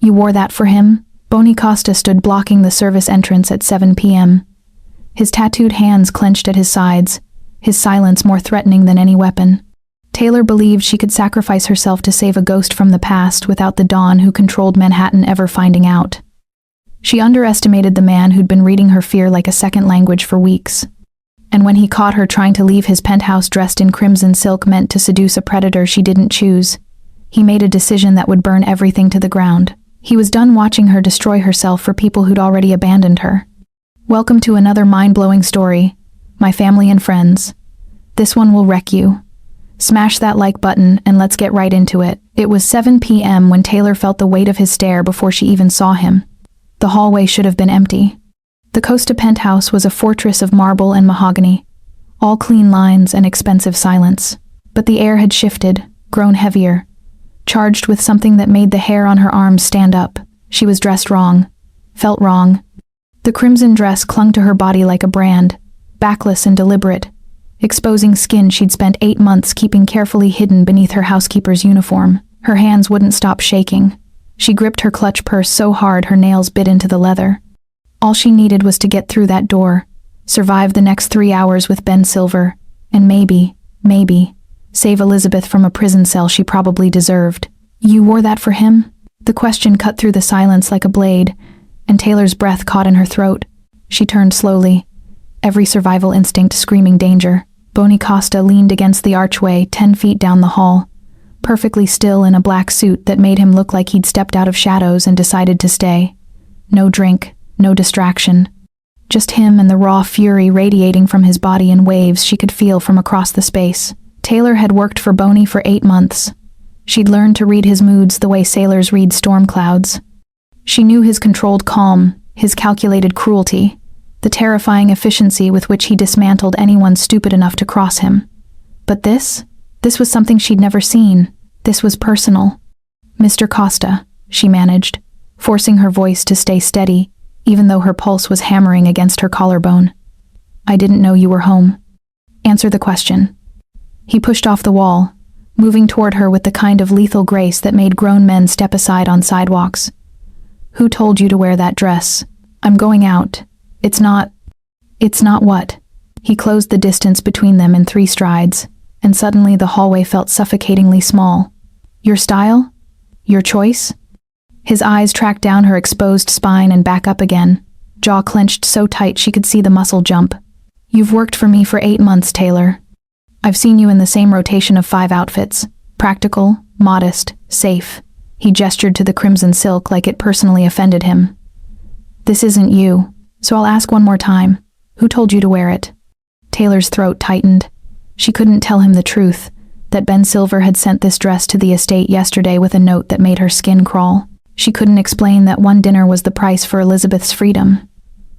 You wore that for him? Bonnie Costa stood blocking the service entrance at 7 p.m. His tattooed hands clenched at his sides, his silence more threatening than any weapon. Taylor believed she could sacrifice herself to save a ghost from the past without the Don who controlled Manhattan ever finding out. She underestimated the man who'd been reading her fear like a second language for weeks. And when he caught her trying to leave his penthouse dressed in crimson silk meant to seduce a predator she didn't choose, he made a decision that would burn everything to the ground. He was done watching her destroy herself for people who'd already abandoned her. Welcome to another mind-blowing story, my family and friends. This one will wreck you. Smash that like button and let's get right into it. It was 7 p.m. when Taylor felt the weight of his stare before she even saw him. The hallway should have been empty. The Costa penthouse was a fortress of marble and mahogany, all clean lines and expensive silence. But the air had shifted, grown heavier, charged with something that made the hair on her arms stand up. She was dressed wrong, felt wrong. The crimson dress clung to her body like a brand, backless and deliberate, exposing skin she'd spent 8 months keeping carefully hidden beneath her housekeeper's uniform. Her hands wouldn't stop shaking. She gripped her clutch purse so hard her nails bit into the leather. All she needed was to get through that door, survive the next 3 hours with Ben Silver, and maybe, save Elizabeth from a prison cell she probably deserved. You wore that for him? The question cut through the silence like a blade, and Taylor's breath caught in her throat. She turned slowly, every survival instinct screaming danger. Bonnie Costa leaned against the archway 10 feet down the hall, perfectly still in a black suit that made him look like he'd stepped out of shadows and decided to stay. No drink, no distraction. Just him and the raw fury radiating from his body in waves she could feel from across the space. Taylor had worked for Boney for 8 months. She'd learned to read his moods the way sailors read storm clouds. She knew his controlled calm, his calculated cruelty, the terrifying efficiency with which he dismantled anyone stupid enough to cross him. But this was something she'd never seen. This was personal. Mr. Costa, she managed, forcing her voice to stay steady, even though her pulse was hammering against her collarbone. I didn't know you were home. Answer the question. He pushed off the wall, moving toward her with the kind of lethal grace that made grown men step aside on sidewalks. Who told you to wear that dress? I'm going out. It's not what? He closed the distance between them in 3 strides, and suddenly the hallway felt suffocatingly small. Your style? Your choice? His eyes tracked down her exposed spine and back up again, jaw clenched so tight she could see the muscle jump. You've worked for me for 8 months, Taylor. I've seen you in the same rotation of 5 outfits. Practical, modest, safe. He gestured to the crimson silk like it personally offended him. This isn't you, so I'll ask one more time. Who told you to wear it? Taylor's throat tightened. She couldn't tell him the truth, that Ben Silver had sent this dress to the estate yesterday with a note that made her skin crawl. She couldn't explain that one dinner was the price for Elizabeth's freedom.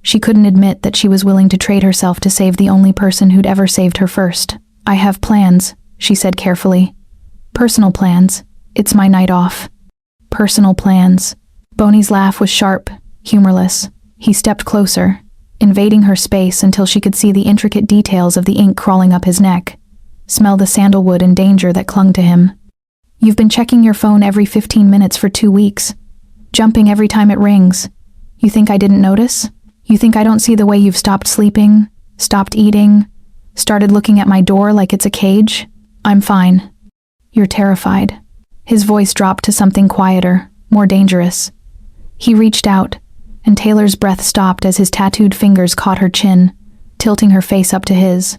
She couldn't admit that she was willing to trade herself to save the only person who'd ever saved her first. I have plans, she said carefully. Personal plans. It's my night off. Personal plans. Boney's laugh was sharp, humorless. He stepped closer, invading her space until she could see the intricate details of the ink crawling up his neck, smell the sandalwood and danger that clung to him. You've been checking your phone every 15 minutes for 2 weeks, jumping every time it rings. You think I didn't notice? You think I don't see the way you've stopped sleeping, stopped eating, started looking at my door like it's a cage? I'm fine. You're terrified. His voice dropped to something quieter, more dangerous. He reached out, and Taylor's breath stopped as his tattooed fingers caught her chin, tilting her face up to his.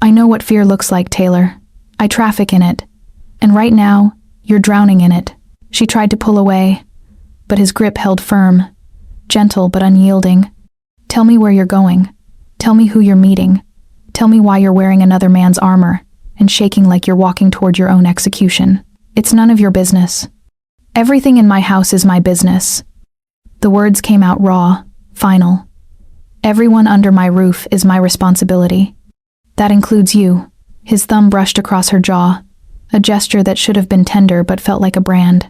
I know what fear looks like, Taylor. I traffic in it. And right now, you're drowning in it. She tried to pull away, but his grip held firm, gentle but unyielding. Tell me where you're going. Tell me who you're meeting. Tell me why you're wearing another man's armor and shaking like you're walking toward your own execution. It's none of your business. Everything in my house is my business. The words came out raw, final. Everyone under my roof is my responsibility. That includes you. His thumb brushed across her jaw, a gesture that should have been tender but felt like a brand.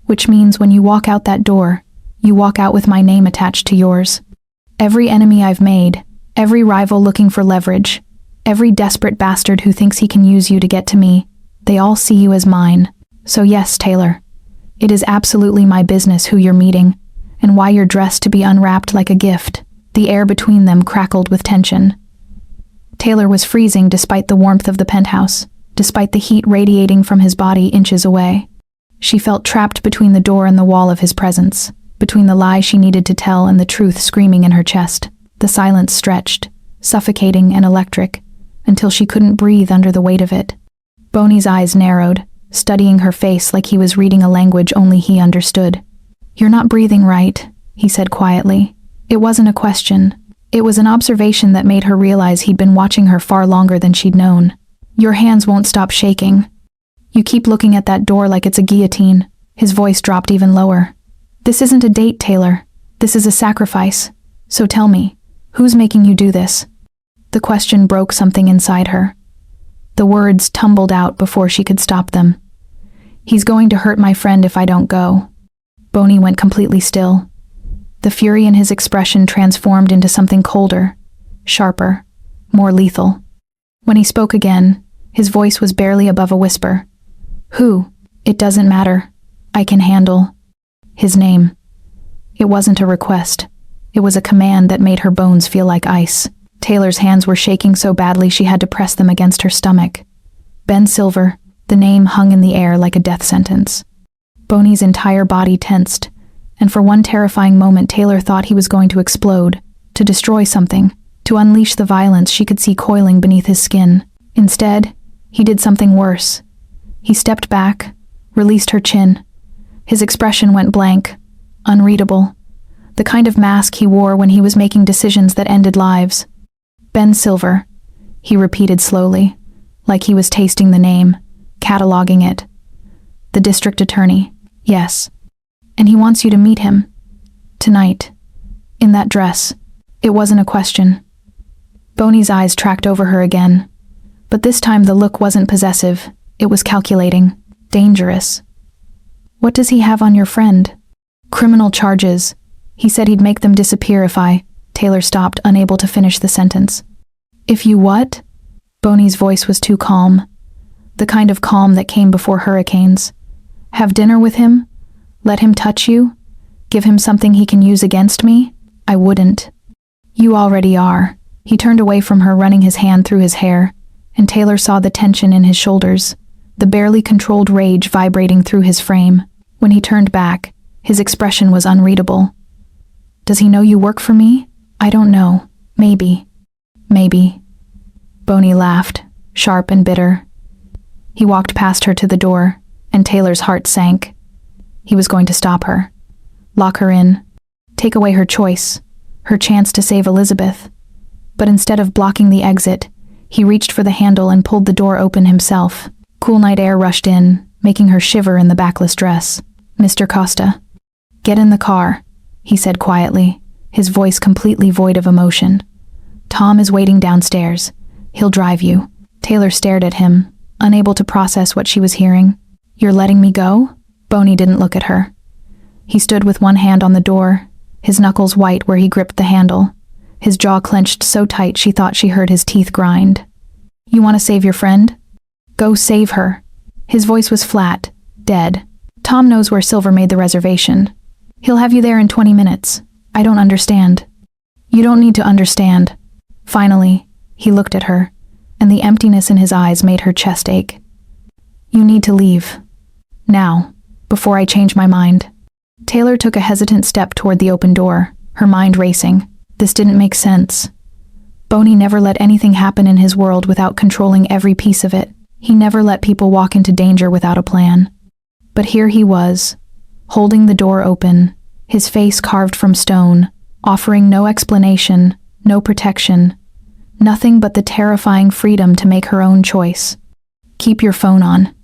Which means when you walk out that door, you walk out with my name attached to yours. Every enemy I've made, every rival looking for leverage, every desperate bastard who thinks he can use you to get to me, they all see you as mine. So yes, Taylor, It is absolutely my business who you're meeting, and why you're dressed to be unwrapped like a gift." The air between them crackled with tension. Taylor was freezing despite the warmth of the penthouse, despite the heat radiating from his body inches away. She felt trapped between the door and the wall of his presence, between the lie she needed to tell and the truth screaming in her chest. The silence stretched, suffocating and electric, until she couldn't breathe under the weight of it. Boney's eyes narrowed, studying her face like he was reading a language only he understood. "You're not breathing right," he said quietly. It wasn't a question. It was an observation that made her realize he'd been watching her far longer than she'd known. "Your hands won't stop shaking. You keep looking at that door like it's a guillotine." His voice dropped even lower. "This isn't a date, Taylor. This is a sacrifice. So tell me, who's making you do this?" The question broke something inside her. The words tumbled out before she could stop them. "He's going to hurt my friend if I don't go." Boney went completely still. The fury in his expression transformed into something colder, sharper, more lethal. When he spoke again, his voice was barely above a whisper. "Who? It doesn't matter. I can handle." His name. It wasn't a request. It was a command that made her bones feel like ice. Taylor's hands were shaking so badly she had to press them against her stomach. Ben Silver, the name hung in the air like a death sentence. Boney's entire body tensed, and for one terrifying moment Taylor thought he was going to explode, to destroy something, to unleash the violence she could see coiling beneath his skin. Instead, he did something worse. He stepped back, released her chin. His expression went blank, unreadable, the kind of mask he wore when he was making decisions that ended lives. "Ben Silver," he repeated slowly, like he was tasting the name, cataloging it. "The district attorney, yes. And he wants you to meet him. Tonight. In that dress." It wasn't a question. Boney's eyes tracked over her again. But this time the look wasn't possessive, it was calculating, dangerous. "What does he have on your friend?" "Criminal charges. He said he'd make them disappear if I..." Taylor stopped, unable to finish the sentence. "If you what?" Boney's voice was too calm. The kind of calm that came before hurricanes. "Have dinner with him? Let him touch you? Give him something he can use against me? I wouldn't." "You already are." He turned away from her, running his hand through his hair, and Taylor saw the tension in his shoulders, the barely controlled rage vibrating through his frame. When he turned back, his expression was unreadable. "Does he know you work for me?" "I don't know. Maybe." "Maybe." Boney laughed, sharp and bitter. He walked past her to the door, and Taylor's heart sank. He was going to stop her. Lock her in. Take away her choice, her chance to save Elizabeth. But instead of blocking the exit, he reached for the handle and pulled the door open himself. Cool night air rushed in, making her shiver in the backless dress. "Mr. Costa." "Get in the car," he said quietly, his voice completely void of emotion. "Tom is waiting downstairs. He'll drive you." Taylor stared at him, unable to process what she was hearing. "You're letting me go?" Boney didn't look at her. He stood with one hand on the door, his knuckles white where he gripped the handle, his jaw clenched so tight she thought she heard his teeth grind. "You want to save your friend? Go save her." His voice was flat, dead. "Tom knows where Silver made the reservation. He'll have you there in 20 minutes. I don't understand." "You don't need to understand." Finally, he looked at her, and the emptiness in his eyes made her chest ache. "You need to leave. Now, before I change my mind." Taylor took a hesitant step toward the open door, her mind racing. This didn't make sense. Boney never let anything happen in his world without controlling every piece of it. He never let people walk into danger without a plan. But here he was, holding the door open, his face carved from stone, offering no explanation, no protection, nothing but the terrifying freedom to make her own choice. "Keep your phone on,"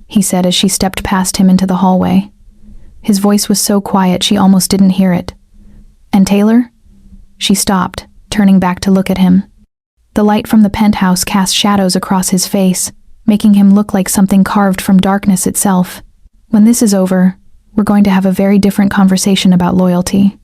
he said as she stepped past him into the hallway. His voice was so quiet she almost didn't hear it. "And Taylor?" She stopped, turning back to look at him. The light from the penthouse cast shadows across his face, making him look like something carved from darkness itself. "When this is over, we're going to have a very different conversation about loyalty."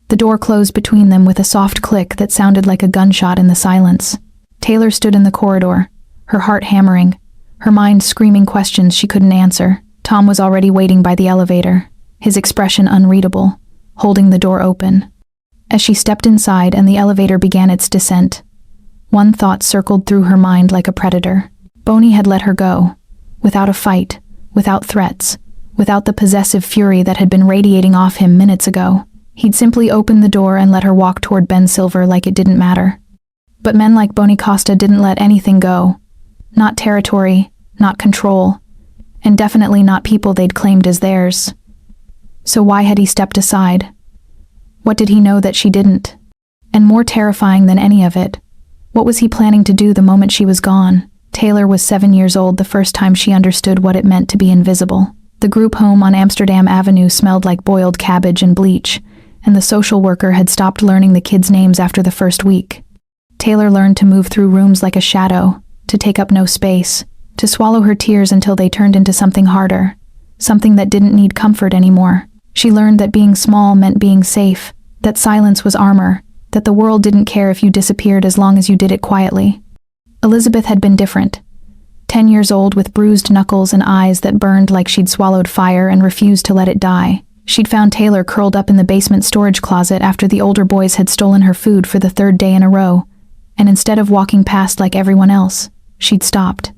The door closed between them with a soft click that sounded like a gunshot in the silence. Taylor stood in the corridor, her heart hammering, her mind screaming questions she couldn't answer. Tom was already waiting by the elevator, his expression unreadable, holding the door open. As she stepped inside and the elevator began its descent, one thought circled through her mind like a predator. Boney had let her go, without a fight, without threats, without the possessive fury that had been radiating off him minutes ago. He'd simply opened the door and let her walk toward Ben Silver like it didn't matter. But men like Boney Costa didn't let anything go. Not territory, not control, and definitely not people they'd claimed as theirs. So why had he stepped aside? What did he know that she didn't? And more terrifying than any of it, what was he planning to do the moment she was gone? Taylor was 7 years old the first time she understood what it meant to be invisible. The group home on Amsterdam Avenue smelled like boiled cabbage and bleach, and the social worker had stopped learning the kids' names after the first week. Taylor learned to move through rooms like a shadow, to take up no space, to swallow her tears until they turned into something harder, something that didn't need comfort anymore. She learned that being small meant being safe, that silence was armor, that the world didn't care if you disappeared as long as you did it quietly. Elizabeth had been different. 10 years old with bruised knuckles and eyes that burned like she'd swallowed fire and refused to let it die. She'd found Taylor curled up in the basement storage closet after the older boys had stolen her food for the 3rd day in a row, and instead of walking past like everyone else, she'd stopped.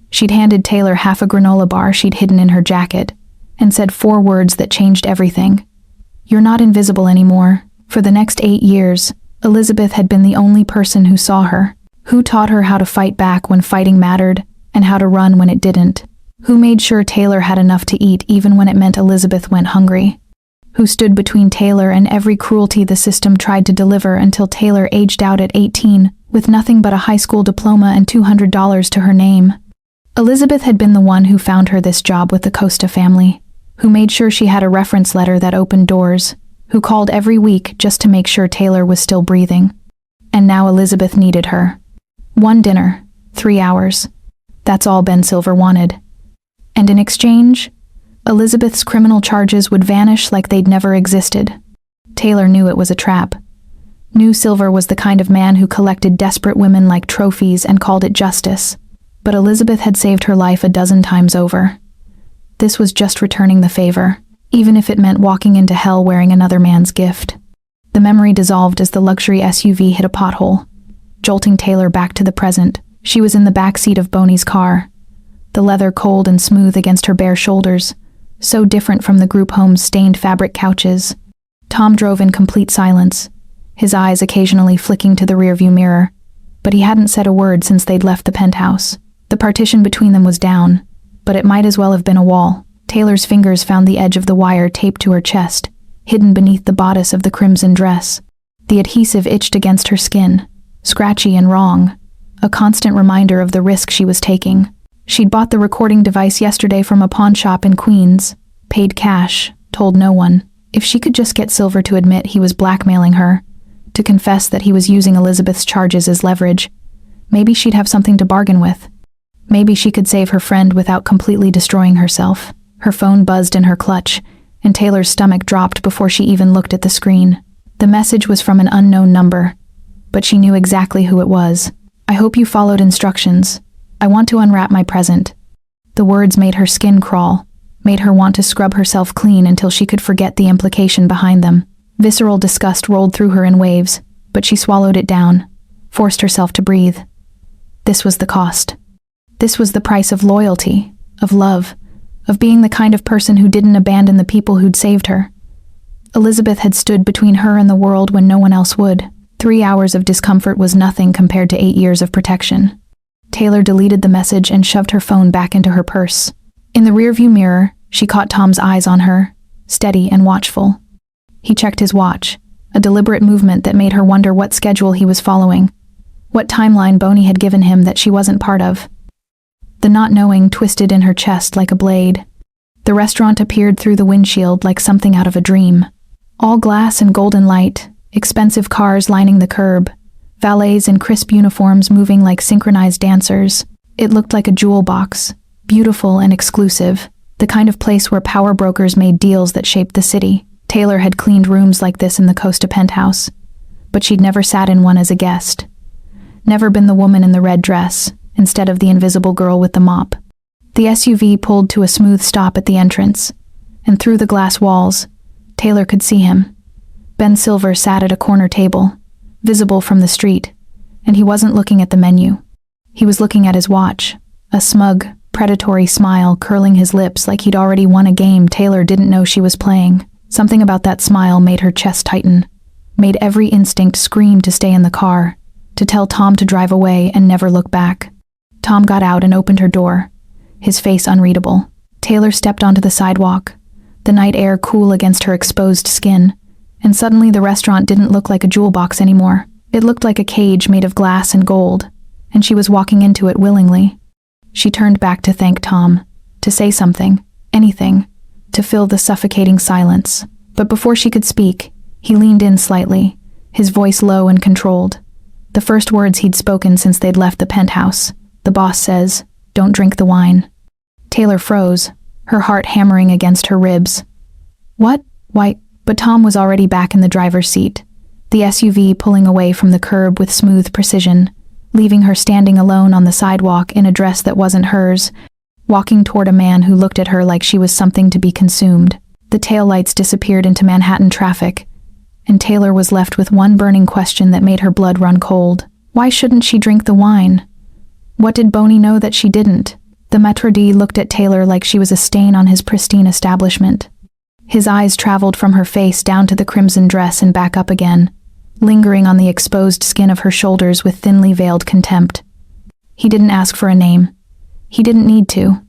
She'd handed Taylor half a granola bar she'd hidden in her jacket, and said 4 words that changed everything. "You're not invisible anymore." For the next 8 years, Elizabeth had been the only person who saw her, who taught her how to fight back when fighting mattered, and how to run when it didn't, who made sure Taylor had enough to eat even when it meant Elizabeth went hungry, who stood between Taylor and every cruelty the system tried to deliver until Taylor aged out at 18, with nothing but a high school diploma and $200 to her name. Elizabeth had been the one who found her this job with the Costa family, who made sure she had a reference letter that opened doors, who called every week just to make sure Taylor was still breathing. And now Elizabeth needed her. 1 dinner, 3 hours. That's all Ben Silver wanted. And in exchange, Elizabeth's criminal charges would vanish like they'd never existed. Taylor knew it was a trap. Knew Silver was the kind of man who collected desperate women like trophies and called it justice. But Elizabeth had saved her life a dozen times over. This was just returning the favor, even if it meant walking into hell wearing another man's gift. The memory dissolved as the luxury SUV hit a pothole, jolting Taylor back to the present. She was in the back seat of Boney's car, the leather cold and smooth against her bare shoulders, so different from the group home's stained fabric couches. Tom drove in complete silence, his eyes occasionally flicking to the rearview mirror, but he hadn't said a word since they'd left the penthouse. The partition between them was down, but it might as well have been a wall. Taylor's fingers found the edge of the wire taped to her chest, hidden beneath the bodice of the crimson dress. The adhesive itched against her skin, scratchy and wrong, a constant reminder of the risk she was taking. She'd bought the recording device yesterday from a pawn shop in Queens, paid cash, told no one. If she could just get Silver to admit he was blackmailing her, to confess that he was using Elizabeth's charges as leverage, maybe she'd have something to bargain with. Maybe she could save her friend without completely destroying herself. Her phone buzzed in her clutch, and Taylor's stomach dropped before she even looked at the screen. The message was from an unknown number, but she knew exactly who it was. "I hope you followed instructions. I want to unwrap my present." The words made her skin crawl, made her want to scrub herself clean until she could forget the implication behind them. Visceral disgust rolled through her in waves, but she swallowed it down, forced herself to breathe. This was the cost. This was the price of loyalty, of love, of being the kind of person who didn't abandon the people who'd saved her. Elizabeth had stood between her and the world when no one else would. 3 hours of discomfort was nothing compared to 8 years of protection. Taylor deleted the message and shoved her phone back into her purse. In the rearview mirror, she caught Tom's eyes on her, steady and watchful. He checked his watch, a deliberate movement that made her wonder what schedule he was following, what timeline Boney had given him that she wasn't part of. The not knowing twisted in her chest like a blade. The restaurant appeared through the windshield like something out of a dream. All glass and golden light, expensive cars lining the curb, valets in crisp uniforms moving like synchronized dancers. It looked like a jewel box, beautiful and exclusive, the kind of place where power brokers made deals that shaped the city. Taylor had cleaned rooms like this in the Costa penthouse, but she'd never sat in one as a guest. Never been the woman in the red dress, instead of the invisible girl with the mop. The SUV pulled to a smooth stop at the entrance, and through the glass walls, Taylor could see him. Ben Silver sat at a corner table, visible from the street, and he wasn't looking at the menu. He was looking at his watch, a smug, predatory smile curling his lips like he'd already won a game Taylor didn't know she was playing. Something about that smile made her chest tighten, made every instinct scream to stay in the car, to tell Tom to drive away and never look back. Tom got out and opened her door, his face unreadable. Taylor stepped onto the sidewalk, the night air cool against her exposed skin, and suddenly the restaurant didn't look like a jewel box anymore. It looked like a cage made of glass and gold, and she was walking into it willingly. She turned back to thank Tom, to say something, anything, to fill the suffocating silence. But before she could speak, he leaned in slightly, his voice low and controlled. The first words he'd spoken since they'd left the penthouse. The boss says, "Don't drink the wine." Taylor froze, her heart hammering against her ribs. What? Why? But Tom was already back in the driver's seat, the SUV pulling away from the curb with smooth precision, leaving her standing alone on the sidewalk in a dress that wasn't hers, walking toward a man who looked at her like she was something to be consumed. The taillights disappeared into Manhattan traffic, and Taylor was left with one burning question that made her blood run cold. Why shouldn't she drink the wine? What did Boney know that she didn't? The maître d' looked at Taylor like she was a stain on his pristine establishment. His eyes traveled from her face down to the crimson dress and back up again, lingering on the exposed skin of her shoulders with thinly veiled contempt. He didn't ask for a name. He didn't need to.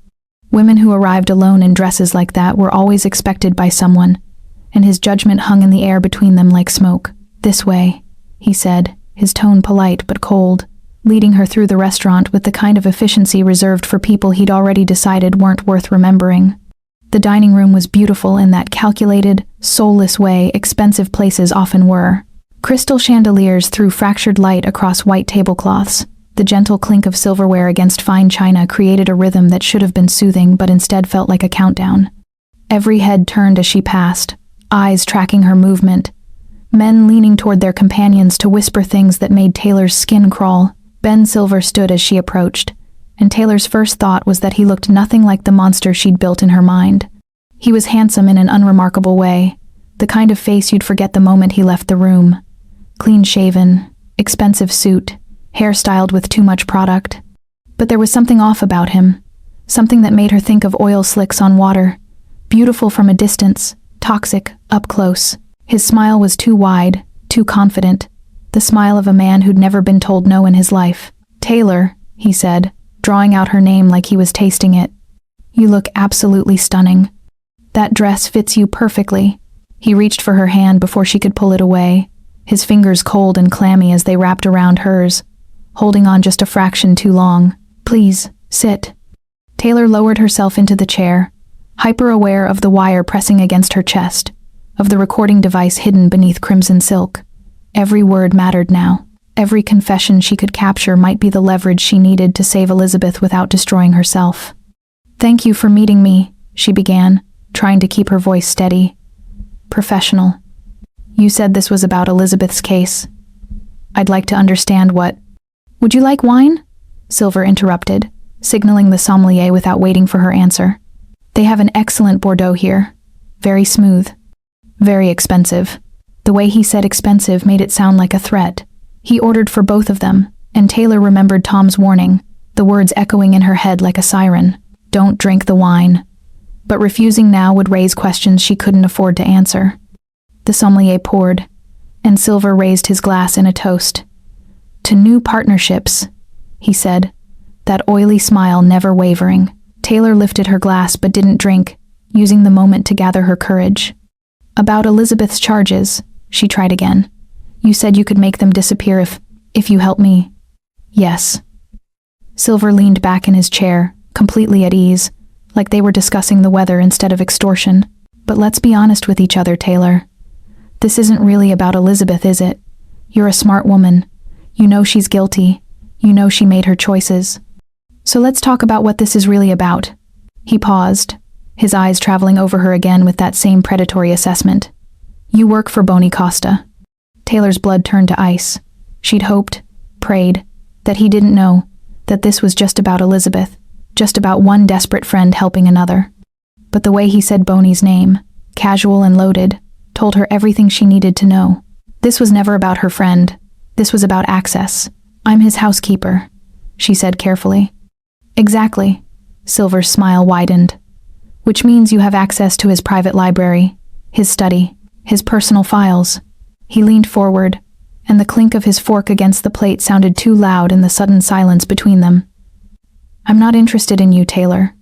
Women who arrived alone in dresses like that were always expected by someone, and his judgment hung in the air between them like smoke. "This way," he said, his tone polite but cold, leading her through the restaurant with the kind of efficiency reserved for people he'd already decided weren't worth remembering. The dining room was beautiful in that calculated, soulless way expensive places often were. Crystal chandeliers threw fractured light across white tablecloths. The gentle clink of silverware against fine china created a rhythm that should have been soothing but instead felt like a countdown. Every head turned as she passed, eyes tracking her movement. Men leaning toward their companions to whisper things that made Taylor's skin crawl. Ben Silver stood as she approached, and Taylor's first thought was that he looked nothing like the monster she'd built in her mind. He was handsome in an unremarkable way, the kind of face you'd forget the moment he left the room. Clean-shaven, expensive suit, hairstyled with too much product. But there was something off about him, something that made her think of oil slicks on water, beautiful from a distance, toxic up close. His smile was too wide, too confident, the smile of a man who'd never been told no in his life. "Taylor," he said, drawing out her name like he was tasting it. "You look absolutely stunning. That dress fits you perfectly." He reached for her hand before she could pull it away, his fingers cold and clammy as they wrapped around hers, holding on just a fraction too long. "Please, sit." Taylor lowered herself into the chair, hyper-aware of the wire pressing against her chest, of the recording device hidden beneath crimson silk. Every word mattered now. Every confession she could capture might be the leverage she needed to save Elizabeth without destroying herself. "Thank you for meeting me," she began, trying to keep her voice steady. "Professional. You said this was about Elizabeth's case. I'd like to understand what—" "Would you like wine?" Silver interrupted, signaling the sommelier without waiting for her answer. "They have an excellent Bordeaux here. Very smooth. Very expensive." The way he said expensive made it sound like a threat. He ordered for both of them, and Taylor remembered Tom's warning, the words echoing in her head like a siren. "Don't drink the wine." But refusing now would raise questions she couldn't afford to answer. The sommelier poured, and Silver raised his glass in a toast. "To new partnerships," he said, that oily smile never wavering. Taylor lifted her glass but didn't drink, using the moment to gather her courage. "About Elizabeth's charges," she tried again. "You said you could make them disappear if you help me." "Yes." Silver leaned back in his chair, completely at ease, like they were discussing the weather instead of extortion. "But let's be honest with each other, Taylor. This isn't really about Elizabeth, is it? You're a smart woman. You know she's guilty. You know she made her choices. So let's talk about what this is really about." He paused, his eyes traveling over her again with that same predatory assessment. "You work for Boney Costa." Taylor's blood turned to ice. She'd hoped, prayed, that he didn't know, that this was just about Elizabeth, just about one desperate friend helping another. But the way he said Boney's name, casual and loaded, told her everything she needed to know. This was never about her friend. This was about access. "I'm his housekeeper," she said carefully. "Exactly." Silver's smile widened. "Which means you have access to his private library, his study, his personal files." He leaned forward, and the clink of his fork against the plate sounded too loud in the sudden silence between them. "I'm not interested in you, Taylor.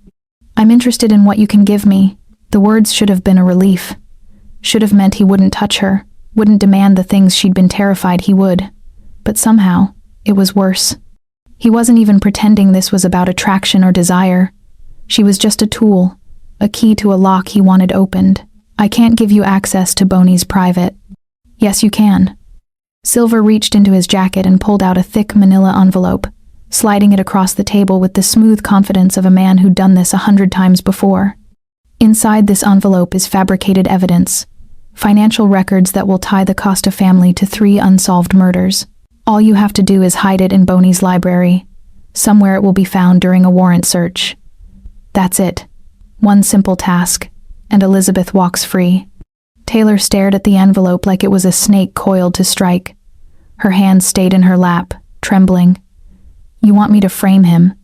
I'm interested in what you can give me." The words should have been a relief. Should have meant he wouldn't touch her, wouldn't demand the things she'd been terrified he would. But somehow, it was worse. He wasn't even pretending this was about attraction or desire. She was just a tool, a key to a lock he wanted opened. "I can't give you access to Boney's private." "Yes, you can." Silver reached into his jacket and pulled out a thick manila envelope, sliding it across the table with the smooth confidence of a man who'd done this 100 times before. Inside this envelope is fabricated evidence, financial records that will tie the Costa family to 3 unsolved murders. All you have to do is hide it in Boney's library. Somewhere it will be found during a warrant search. That's it. One simple task, and Elizabeth walks free. Taylor stared at the envelope like it was a snake coiled to strike. Her hand stayed in her lap, trembling. "You want me to frame him?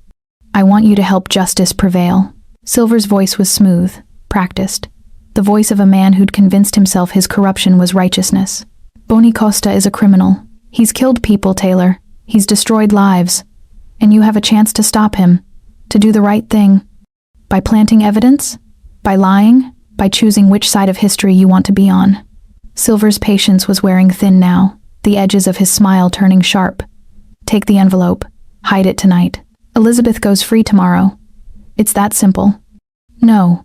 I want you to help justice prevail." Silver's voice was smooth, practiced. The voice of a man who'd convinced himself his corruption was righteousness. "Boney Costa is a criminal. He's killed people, Taylor. He's destroyed lives. And you have a chance to stop him, to do the right thing. By planting evidence? By lying? By choosing which side of history you want to be on." Silver's patience was wearing thin now, the edges of his smile turning sharp. "Take the envelope. Hide it tonight. Elizabeth goes free tomorrow. It's that simple." "No."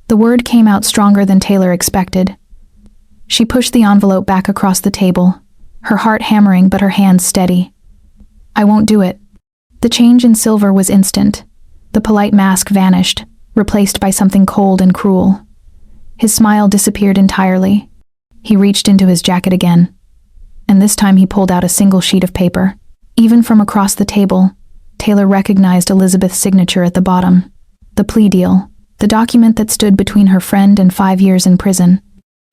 The word came out stronger than Taylor expected. She pushed the envelope back across the table, her heart hammering but her hands steady. "I won't do it." The change in Silver was instant. The polite mask vanished, replaced by something cold and cruel. His smile disappeared entirely. He reached into his jacket again, and this time he pulled out a single sheet of paper. Even from across the table, Taylor recognized Elizabeth's signature at the bottom. The plea deal, the document that stood between her friend and 5 years in prison.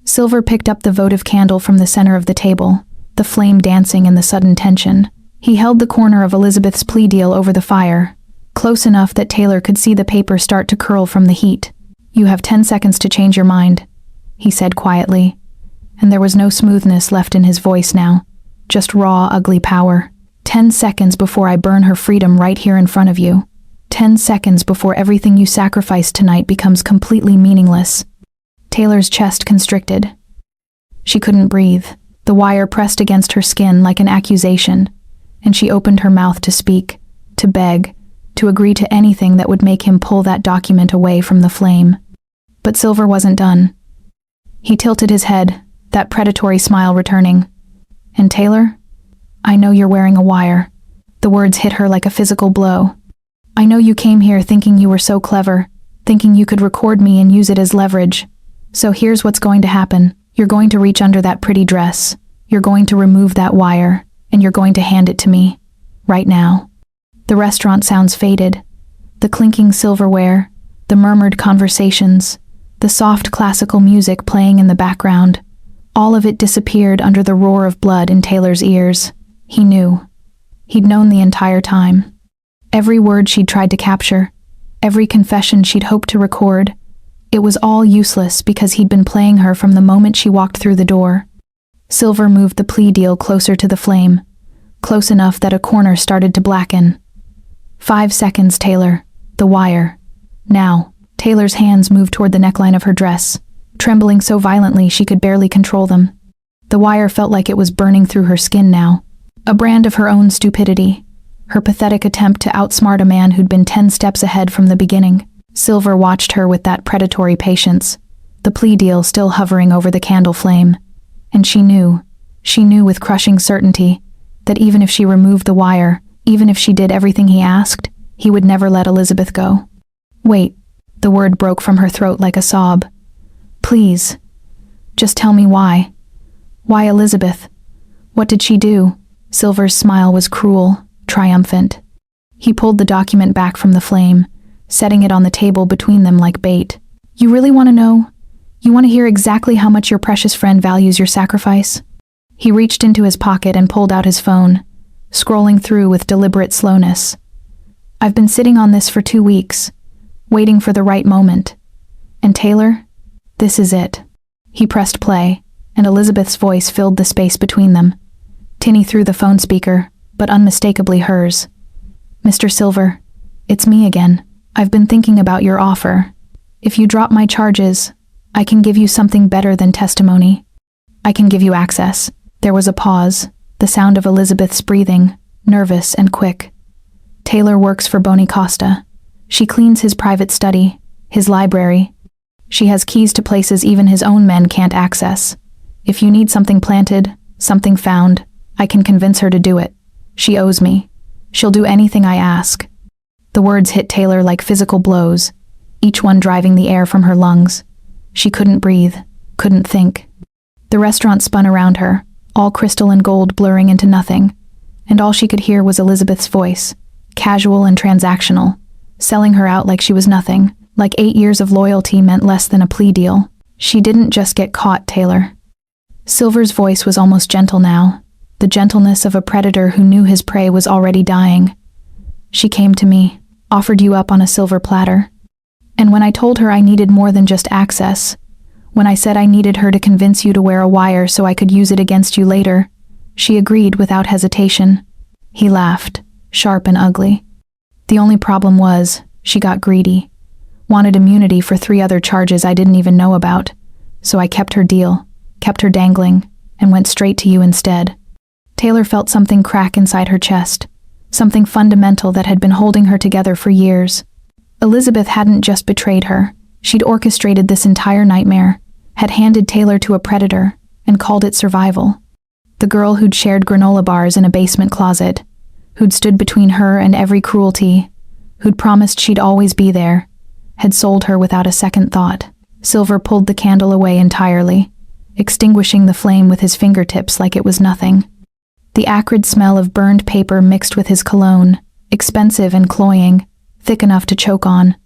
Silver picked up the votive candle from the center of the table, the flame dancing in the sudden tension. He held the corner of Elizabeth's plea deal over the fire, close enough that Taylor could see the paper start to curl from the heat. "You have 10 seconds to change your mind," he said quietly, and there was no smoothness left in his voice now, just raw, ugly power. 10 seconds before I burn her freedom right here in front of you. 10 seconds before everything you sacrificed tonight becomes completely meaningless." Taylor's chest constricted. She couldn't breathe. The wire pressed against her skin like an accusation, and she opened her mouth to speak, to beg, to agree to anything that would make him pull that document away from the flame. But Silver wasn't done. He tilted his head, that predatory smile returning. "And Taylor, I know you're wearing a wire." The words hit her like a physical blow. "I know you came here thinking you were so clever, thinking you could record me and use it as leverage. So here's what's going to happen. You're going to reach under that pretty dress. You're going to remove that wire, and you're going to hand it to me. Right now." The restaurant sounds faded. The clinking silverware, the murmured conversations, the soft classical music playing in the background. All of it disappeared under the roar of blood in Taylor's ears. He knew. He'd known the entire time. Every word she'd tried to capture, every confession she'd hoped to record, it was all useless because he'd been playing her from the moment she walked through the door. Silver moved the plea deal closer to the flame, close enough that a corner started to blacken. 5 seconds, Taylor. The wire. Now. Taylor's hands moved toward the neckline of her dress, trembling so violently she could barely control them. The wire felt like it was burning through her skin now. A brand of her own stupidity, her pathetic attempt to outsmart a man who'd been 10 steps ahead from the beginning. Silver watched her with that predatory patience, the plea deal still hovering over the candle flame. And she knew with crushing certainty, that even if she removed the wire, even if she did everything he asked, he would never let Elizabeth go. "Wait," the word broke from her throat like a sob. "Please, just tell me why. Why Elizabeth? What did she do?" Silver's smile was cruel, triumphant. He pulled the document back from the flame, setting it on the table between them like bait. You really want to know? You want to hear exactly how much your precious friend values your sacrifice? He reached into his pocket and pulled out his phone, scrolling through with deliberate slowness. I've been sitting on this for 2 weeks, waiting for the right moment. And Taylor, this is it. He pressed play, and Elizabeth's voice filled the space between them. Tinny through the phone speaker, but unmistakably hers. Mr. Silver, it's me again. I've been thinking about your offer. If you drop my charges, I can give you something better than testimony. I can give you access. There was a pause, the sound of Elizabeth's breathing, nervous and quick. Taylor works for Bonnie Costa. She cleans his private study, his library. She has keys to places even his own men can't access. If you need something planted, something found, I can convince her to do it. She owes me. She'll do anything I ask. The words hit Taylor like physical blows, each one driving the air from her lungs. She couldn't breathe, couldn't think. The restaurant spun around her, all crystal and gold blurring into nothing, and all she could hear was Elizabeth's voice, casual and transactional, selling her out like she was nothing, like 8 years of loyalty meant less than a plea deal. She didn't just get caught, Taylor. Silver's voice was almost gentle now, the gentleness of a predator who knew his prey was already dying. She came to me, offered you up on a silver platter. And when I told her I needed more than just access, when I said I needed her to convince you to wear a wire so I could use it against you later, she agreed without hesitation. He laughed, sharp and ugly. The only problem was, she got greedy. Wanted immunity for 3 other charges I didn't even know about. So I kept her deal, kept her dangling, and went straight to you instead. Taylor felt something crack inside her chest, something fundamental that had been holding her together for years. Elizabeth hadn't just betrayed her. She'd orchestrated this entire nightmare, had handed Taylor to a predator, and called it survival. The girl who'd shared granola bars in a basement closet, who'd stood between her and every cruelty, who'd promised she'd always be there, had sold her without a second thought. Silver pulled the candle away entirely, extinguishing the flame with his fingertips like it was nothing. The acrid smell of burned paper mixed with his cologne, expensive and cloying, thick enough to choke on.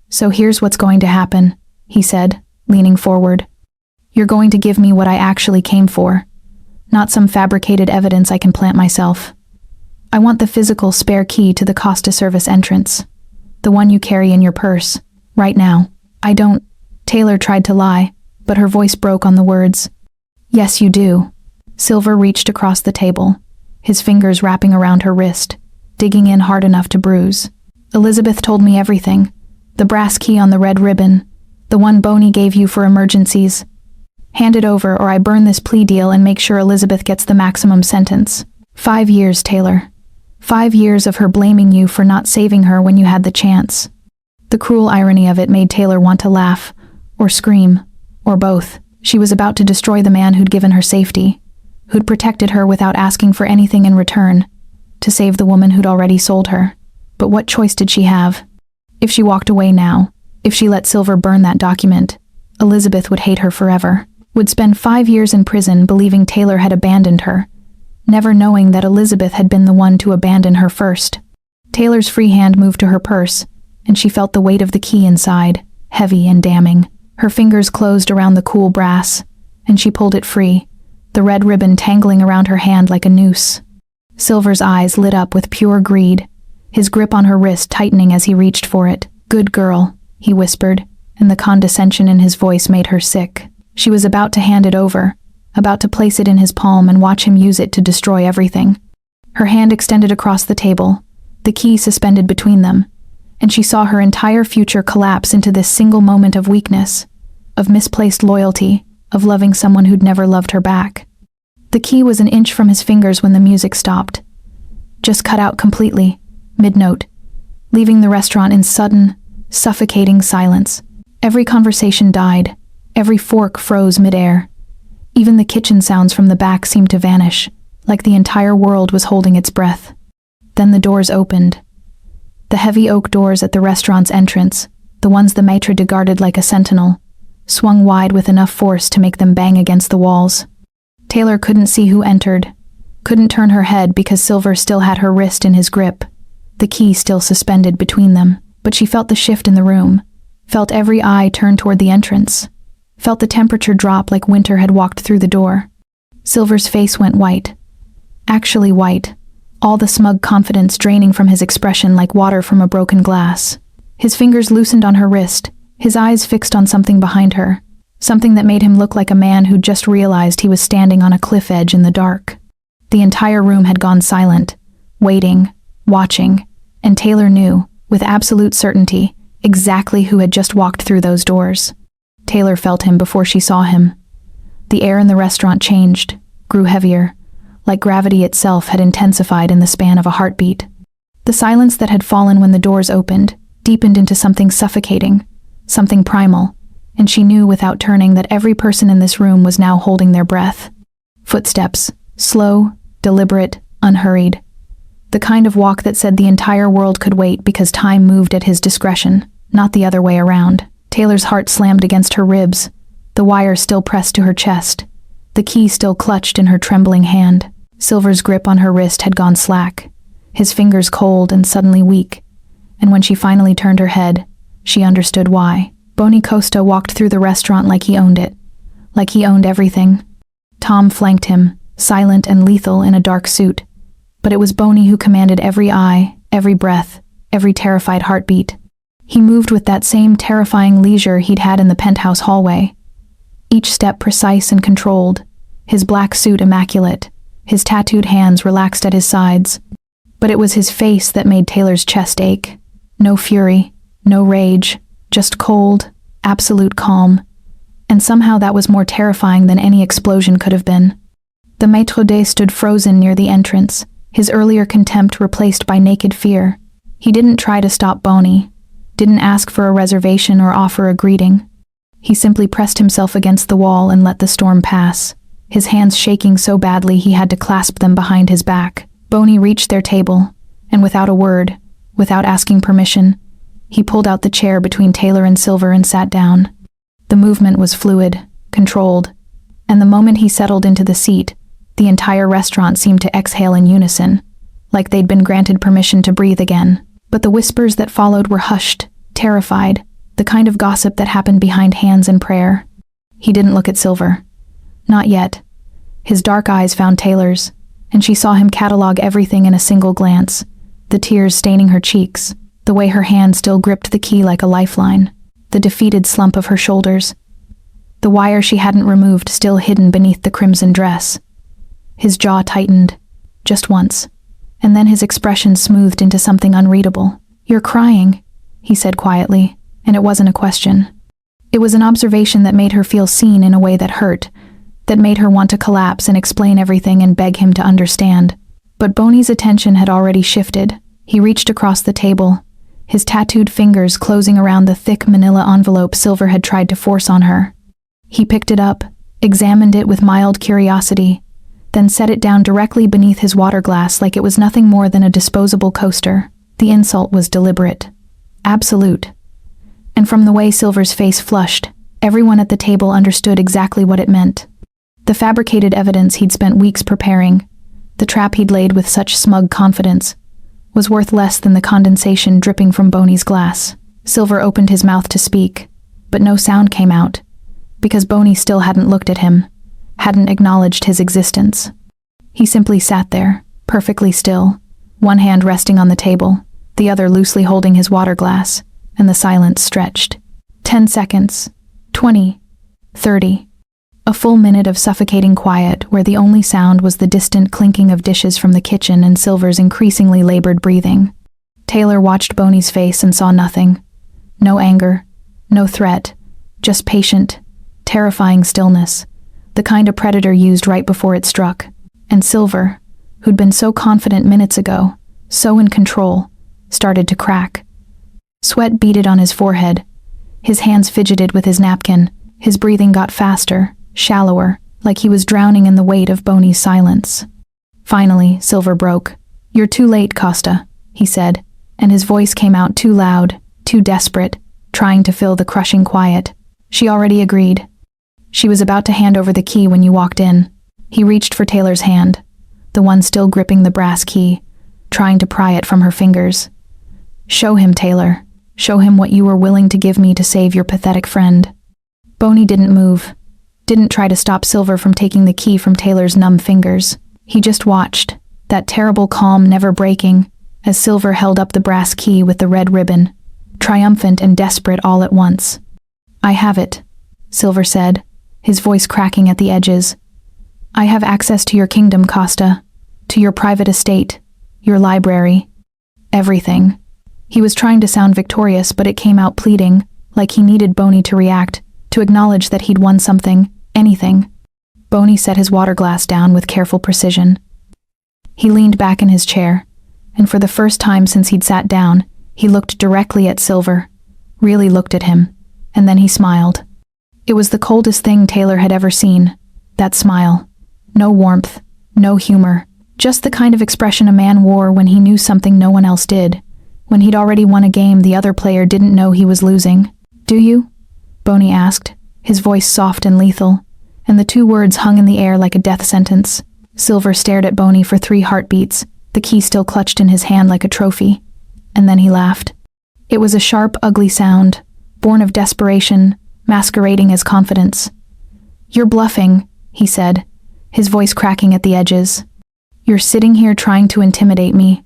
So here's what's going to happen, he said, leaning forward. You're going to give me what I actually came for, not some fabricated evidence I can plant myself. I want the physical spare key to the Costa service entrance, the one you carry in your purse, right now. I don't. Taylor tried to lie, but her voice broke on the words. Yes, you do. Silver reached across the table, his fingers wrapping around her wrist, digging in hard enough to bruise. Elizabeth told me everything. The brass key on the red ribbon, the one Boney gave you for emergencies. Hand it over or I burn this plea deal and make sure Elizabeth gets the maximum sentence. 5 years, Taylor. 5 years of her blaming you for not saving her when you had the chance. The cruel irony of it made Taylor want to laugh, or scream, or both. She was about to destroy the man who'd given her safety, who'd protected her without asking for anything in return, to save the woman who'd already sold her. But what choice did she have? If she walked away now, if she let Silver burn that document, Elizabeth would hate her forever, would spend 5 years in prison believing Taylor had abandoned her, never knowing that Elizabeth had been the one to abandon her first. Taylor's free hand moved to her purse, and she felt the weight of the key inside, heavy and damning. Her fingers closed around the cool brass, and she pulled it free, the red ribbon tangling around her hand like a noose. Silver's eyes lit up with pure greed, his grip on her wrist tightening as he reached for it. Good girl, he whispered, and the condescension in his voice made her sick. She was about to hand it over, about to place it in his palm and watch him use it to destroy everything. Her hand extended across the table, the key suspended between them, and she saw her entire future collapse into this single moment of weakness, of misplaced loyalty, of loving someone who'd never loved her back. The key was an inch from his fingers when the music stopped. Just cut out completely, mid-note, leaving the restaurant in sudden, suffocating silence. Every conversation died, every fork froze midair. Even the kitchen sounds from the back seemed to vanish, like the entire world was holding its breath. Then the doors opened. The heavy oak doors at the restaurant's entrance, the ones the maitre d' guarded like a sentinel, swung wide with enough force to make them bang against the walls. Taylor couldn't see who entered, couldn't turn her head because Silver still had her wrist in his grip, the key still suspended between them. But she felt the shift in the room, felt every eye turn toward the entrance, felt the temperature drop like winter had walked through the door. Silver's face went white. Actually white, all the smug confidence draining from his expression like water from a broken glass. His fingers loosened on her wrist, his eyes fixed on something behind her, something that made him look like a man who'd just realized he was standing on a cliff edge in the dark. The entire room had gone silent, waiting, watching, and Taylor knew, with absolute certainty, exactly who had just walked through those doors. Taylor felt him before she saw him. The air in the restaurant changed, grew heavier, like gravity itself had intensified in the span of a heartbeat. The silence that had fallen when the doors opened deepened into something suffocating, something primal, and she knew without turning that every person in this room was now holding their breath. Footsteps, slow, deliberate, unhurried. The kind of walk that said the entire world could wait because time moved at his discretion, not the other way around. Taylor's heart slammed against her ribs, the wire still pressed to her chest, the key still clutched in her trembling hand. Silver's grip on her wrist had gone slack, his fingers cold and suddenly weak, and when she finally turned her head, she understood why. Bonnie Costa walked through the restaurant like he owned it, like he owned everything. Tom flanked him, silent and lethal in a dark suit, but it was Bonnie who commanded every eye, every breath, every terrified heartbeat. He moved with that same terrifying leisure he'd had in the penthouse hallway, each step precise and controlled, his black suit immaculate, his tattooed hands relaxed at his sides. But it was his face that made Taylor's chest ache. No fury, no rage, just cold, absolute calm. And somehow that was more terrifying than any explosion could have been. The maître d' stood frozen near the entrance, his earlier contempt replaced by naked fear. He didn't try to stop Bonnie, didn't ask for a reservation or offer a greeting. He simply pressed himself against the wall and let the storm pass, his hands shaking so badly he had to clasp them behind his back. Bonnie reached their table, and without a word, without asking permission, he pulled out the chair between Taylor and Silver and sat down. The movement was fluid, controlled, and the moment he settled into the seat, the entire restaurant seemed to exhale in unison, like they'd been granted permission to breathe again. But the whispers that followed were hushed, terrified, the kind of gossip that happened behind hands in prayer. He didn't look at Silver. Not yet. His dark eyes found Taylor's, and she saw him catalog everything in a single glance, the tears staining her cheeks, the way her hand still gripped the key like a lifeline, the defeated slump of her shoulders, the wire she hadn't removed still hidden beneath the crimson dress. His jaw tightened, just once, and then his expression smoothed into something unreadable. "You're crying," he said quietly, and it wasn't a question. It was an observation that made her feel seen in a way that hurt, that made her want to collapse and explain everything and beg him to understand. But Bonnie's attention had already shifted. He reached across the table, his tattooed fingers closing around the thick manila envelope Silver had tried to force on her. He picked it up, examined it with mild curiosity, then set it down directly beneath his water glass like it was nothing more than a disposable coaster. The insult was deliberate, absolute. And from the way Silver's face flushed, everyone at the table understood exactly what it meant. The fabricated evidence he'd spent weeks preparing, the trap he'd laid with such smug confidence, was worth less than the condensation dripping from Bonnie's glass. Silver opened his mouth to speak, but no sound came out, because Bonnie still hadn't looked at him, hadn't acknowledged his existence. He simply sat there, perfectly still, one hand resting on the table, the other loosely holding his water glass, and the silence stretched. 10 seconds, 20, 30. A full minute of suffocating quiet where the only sound was the distant clinking of dishes from the kitchen and Silver's increasingly labored breathing. Taylor watched Bonnie's face and saw nothing. No anger, no threat, just patient, terrifying stillness, the kind a predator used right before it struck. And Silver, who'd been so confident minutes ago, so in control, started to crack. Sweat beaded on his forehead. His hands fidgeted with his napkin. His breathing got faster, shallower, like he was drowning in the weight of Bonnie's silence. Finally, Silver broke. "You're too late, Costa," he said, and his voice came out too loud, too desperate, trying to fill the crushing quiet. She already agreed. She was about to hand over the key when you walked in. He reached for Taylor's hand, the one still gripping the brass key, trying to pry it from her fingers. "Show him, Taylor," Show him what you were willing to give me to save your pathetic friend. Boney didn't move, didn't try to stop Silver from taking the key from Taylor's numb fingers. He just watched, that terrible calm never breaking, as Silver held up the brass key with the red ribbon, triumphant and desperate all at once. I have it, Silver said, his voice cracking at the edges. I have access to your kingdom, Costa, to your private estate, your library, everything. He was trying to sound victorious, but it came out pleading, like he needed Boney to react, to acknowledge that he'd won something, anything. Boney set his water glass down with careful precision. He leaned back in his chair, and for the first time since he'd sat down, he looked directly at Silver, really looked at him, and then he smiled. It was the coldest thing Taylor had ever seen, that smile. No warmth, no humor, just the kind of expression a man wore when he knew something no one else did, when he'd already won a game the other player didn't know he was losing. Do you? Boney asked, his voice soft and lethal, and the two words hung in the air like a death sentence. Silver stared at Boney for 3 heartbeats, the key still clutched in his hand like a trophy, and then he laughed. It was a sharp, ugly sound, born of desperation, masquerading as confidence. You're bluffing, he said, his voice cracking at the edges. You're sitting here trying to intimidate me,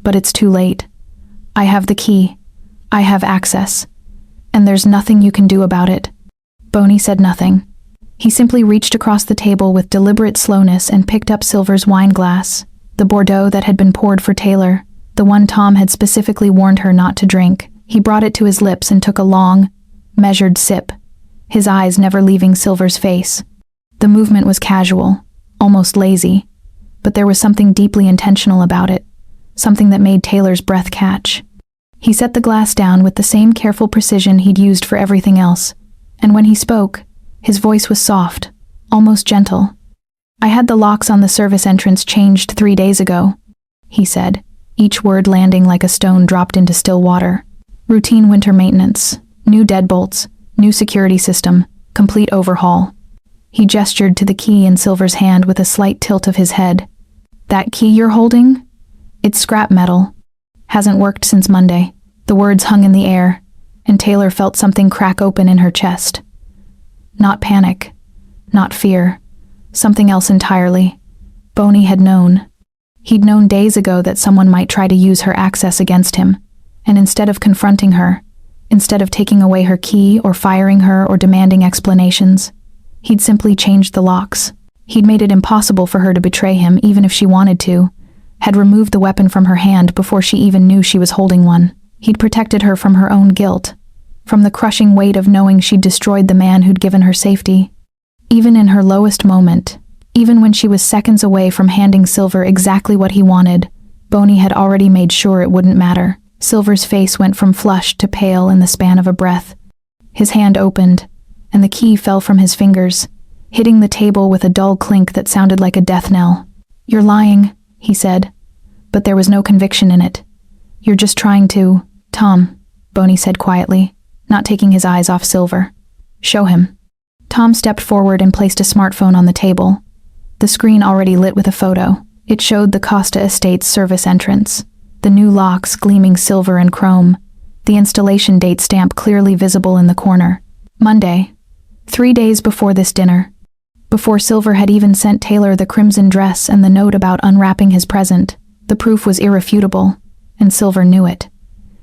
but it's too late. I have the key. I have access. And there's nothing you can do about it. Boney said nothing. He simply reached across the table with deliberate slowness and picked up Silver's wine glass, the Bordeaux that had been poured for Taylor, the one Tom had specifically warned her not to drink. He brought it to his lips and took a long, measured sip, his eyes never leaving Silver's face. The movement was casual, almost lazy, but there was something deeply intentional about it, something that made Taylor's breath catch. He set the glass down with the same careful precision he'd used for everything else, and when he spoke, his voice was soft, almost gentle. I had the locks on the service entrance changed 3 days ago, he said, each word landing like a stone dropped into still water. Routine winter maintenance, new deadbolts, new security system, complete overhaul. He gestured to the key in Silver's hand with a slight tilt of his head. That key you're holding? It's scrap metal. Hasn't worked since Monday. The words hung in the air, and Taylor felt something crack open in her chest. Not panic, not fear, something else entirely. Boney had known. He'd known days ago that someone might try to use her access against him, and instead of confronting her, instead of taking away her key or firing her or demanding explanations, he'd simply changed the locks. He'd made it impossible for her to betray him even if she wanted to, had removed the weapon from her hand before she even knew she was holding one. He'd protected her from her own guilt, from the crushing weight of knowing she'd destroyed the man who'd given her safety. Even in her lowest moment, even when she was seconds away from handing Silver exactly what he wanted, Boney had already made sure it wouldn't matter. Silver's face went from flushed to pale in the span of a breath. His hand opened, and the key fell from his fingers, hitting the table with a dull clink that sounded like a death knell. You're lying, he said, but there was no conviction in it. You're just trying to... Tom, Boney said quietly, not taking his eyes off Silver. Show him. Tom stepped forward and placed a smartphone on the table. The screen already lit with a photo. It showed the Costa Estates service entrance, the new locks gleaming silver and chrome, the installation date stamp clearly visible in the corner. Monday, 3 days before this dinner. Before Silver had even sent Taylor the crimson dress and the note about unwrapping his present, the proof was irrefutable, and Silver knew it.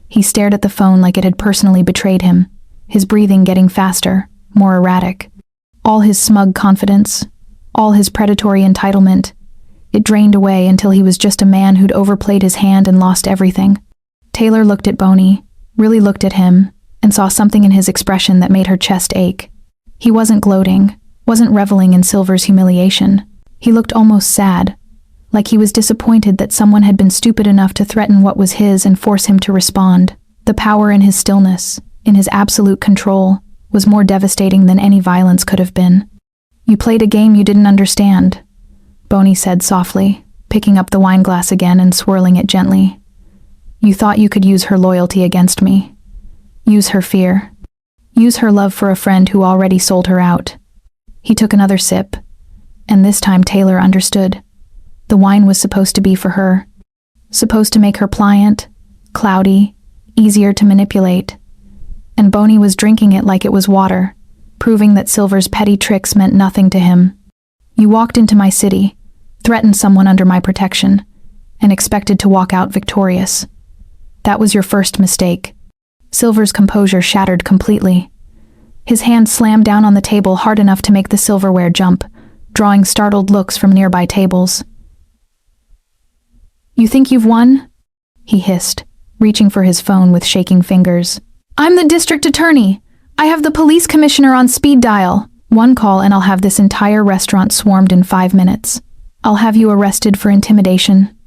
He stared at the phone like it had personally betrayed him, his breathing getting faster, more erratic. All his smug confidence, all his predatory entitlement, it drained away until he was just a man who'd overplayed his hand and lost everything. Taylor looked at Boney, really looked at him, and saw something in his expression that made her chest ache. He wasn't gloating, wasn't reveling in Silver's humiliation. He looked almost sad, like he was disappointed that someone had been stupid enough to threaten what was his and force him to respond. The power in his stillness, in his absolute control, was more devastating than any violence could have been. You played a game you didn't understand, Boney said softly, picking up the wine glass again and swirling it gently. You thought you could use her loyalty against me. Use her fear. Use her love for a friend who already sold her out. He took another sip, and this time Taylor understood. The wine was supposed to be for her, supposed to make her pliant, cloudy, easier to manipulate. And Boney was drinking it like it was water, proving that Silver's petty tricks meant nothing to him. You walked into my city, threatened someone under my protection, and expected to walk out victorious. That was your first mistake. Silver's composure shattered completely. His hand slammed down on the table hard enough to make the silverware jump, drawing startled looks from nearby tables. You think you've won? He hissed, reaching for his phone with shaking fingers. I'm the district attorney. I have the police commissioner on speed dial. One call and I'll have this entire restaurant swarmed in 5 minutes. I'll have you arrested for intimidation.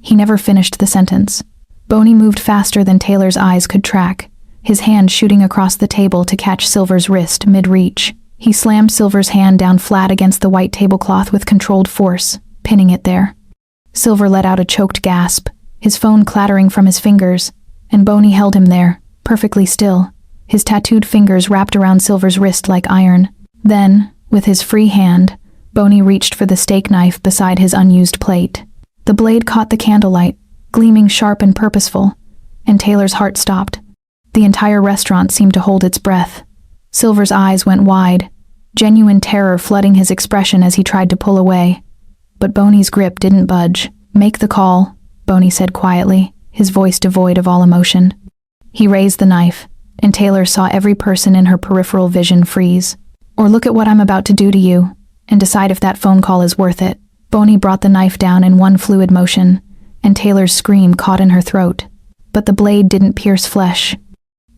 He never finished the sentence. Boney moved faster than Taylor's eyes could track, his hand shooting across the table to catch Silver's wrist mid-reach. He slammed Silver's hand down flat against the white tablecloth with controlled force, pinning it there. Silver let out a choked gasp, his phone clattering from his fingers, and Boney held him there, perfectly still, his tattooed fingers wrapped around Silver's wrist like iron. Then, with his free hand, Boney reached for the steak knife beside his unused plate. The blade caught the candlelight, gleaming sharp and purposeful, and Taylor's heart stopped. The entire restaurant seemed to hold its breath. Silver's eyes went wide, genuine terror flooding his expression as he tried to pull away. But Boney's grip didn't budge. Make the call, Boney said quietly, his voice devoid of all emotion. He raised the knife, and Taylor saw every person in her peripheral vision freeze. Or look at what I'm about to do to you, and decide if that phone call is worth it. Boney brought the knife down in one fluid motion, and Taylor's scream caught in her throat. But the blade didn't pierce flesh.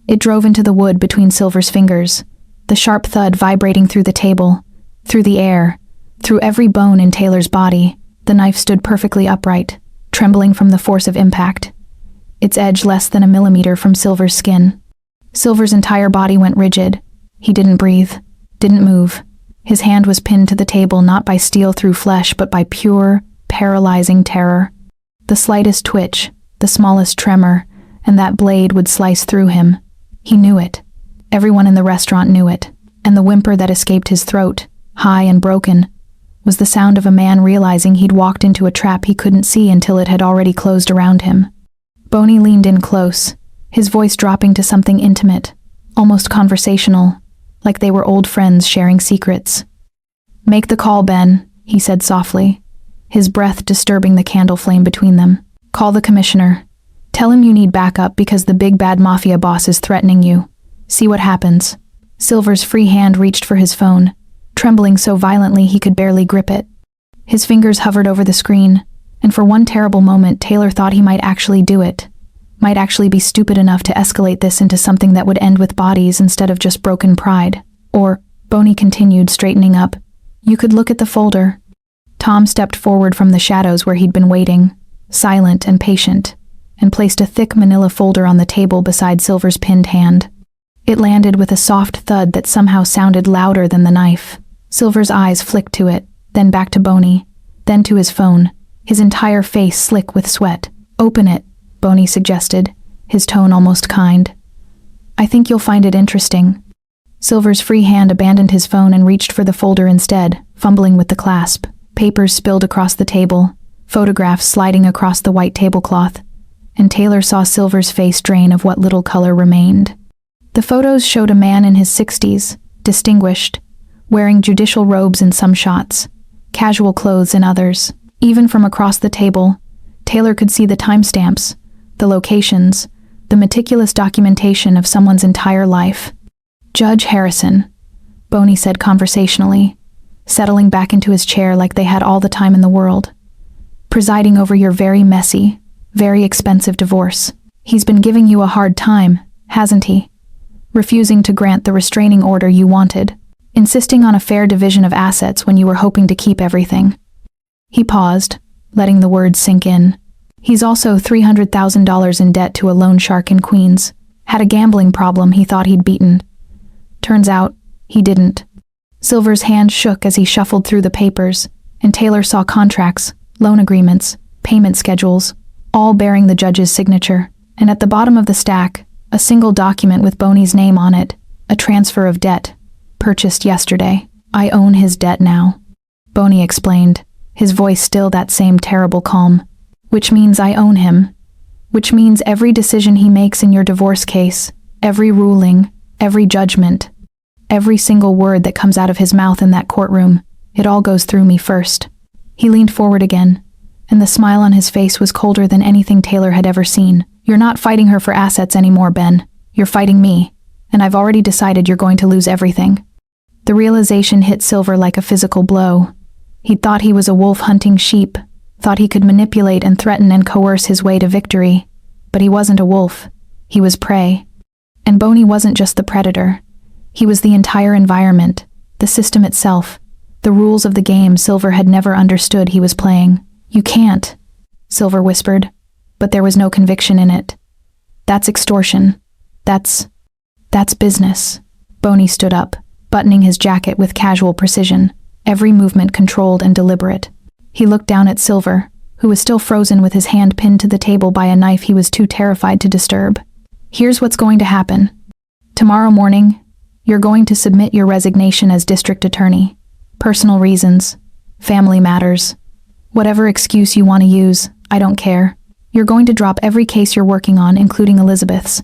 It drove into the wood between Silver's fingers, the sharp thud vibrating through the table, through the air, through every bone in Taylor's body. The knife stood perfectly upright, trembling from the force of impact, its edge less than a millimeter from Silver's skin. Silver's entire body went rigid. He didn't breathe, didn't move. His hand was pinned to the table not by steel through flesh but by pure, paralyzing terror. The slightest twitch, the smallest tremor, and that blade would slice through him. He knew it. Everyone in the restaurant knew it, and the whimper that escaped his throat, high and broken, was the sound of a man realizing he'd walked into a trap he couldn't see until it had already closed around him. Boney leaned in close, his voice dropping to something intimate, almost conversational, like they were old friends sharing secrets. Make the call, Ben, he said softly, his breath disturbing the candle flame between them. Call the commissioner. Tell him you need backup because the big bad mafia boss is threatening you. See what happens. Silver's free hand reached for his phone, trembling so violently he could barely grip it. His fingers hovered over the screen, and for one terrible moment Taylor thought he might actually do it, might actually be stupid enough to escalate this into something that would end with bodies instead of just broken pride. Or, Boney continued, straightening up, you could look at the folder. Tom stepped forward from the shadows where he'd been waiting, silent and patient, and placed a thick manila folder on the table beside Silver's pinned hand. It landed with a soft thud that somehow sounded louder than the knife. Silver's eyes flicked to it, then back to Boney, then to his phone, his entire face slick with sweat. Open it, Boney suggested, his tone almost kind. I think you'll find it interesting. Silver's free hand abandoned his phone and reached for the folder instead, fumbling with the clasp. Papers spilled across the table, photographs sliding across the white tablecloth, and Taylor saw Silver's face drain of what little color remained. The photos showed a man in his 60s, distinguished, wearing judicial robes in some shots, casual clothes in others. Even from across the table, Taylor could see the timestamps, the locations, the meticulous documentation of someone's entire life. Judge Harrison, Boney said conversationally, settling back into his chair like they had all the time in the world. Presiding over your very messy, very expensive divorce. He's been giving you a hard time, hasn't he? Refusing to grant the restraining order you wanted, insisting on a fair division of assets when you were hoping to keep everything. He paused, letting the words sink in. He's also $300,000 in debt to a loan shark in Queens. Had a gambling problem he thought he'd beaten. Turns out, he didn't. Silver's hand shook as he shuffled through the papers, and Taylor saw contracts, loan agreements, payment schedules, all bearing the judge's signature. And at the bottom of the stack, a single document with Boney's name on it, a transfer of debt, purchased yesterday. I own his debt now, Boney explained, his voice still that same terrible calm. Which means I own him. which means every decision he makes in your divorce case, every ruling, every judgment, every single word that comes out of his mouth in that courtroom, it all goes through me first. He leaned forward again, and the smile on his face was colder than anything Taylor had ever seen. You're not fighting her for assets anymore, Ben. You're fighting me, and I've already decided you're going to lose everything. The realization hit Silver like a physical blow. He'd thought he was a wolf hunting sheep, thought he could manipulate and threaten and coerce his way to victory. But he wasn't a wolf. He was prey. And Boney wasn't just the predator. He was the entire environment, the system itself, the rules of the game Silver had never understood he was playing. You can't, Silver whispered, but there was no conviction in it. That's extortion. That's business. Boney stood up, buttoning his jacket with casual precision, every movement controlled and deliberate. He looked down at Silver, who was still frozen with his hand pinned to the table by a knife he was too terrified to disturb. Here's what's going to happen. Tomorrow morning, you're going to submit your resignation as district attorney. Personal reasons, family matters, whatever excuse you want to use, I don't care. You're going to drop every case you're working on, including Elizabeth's,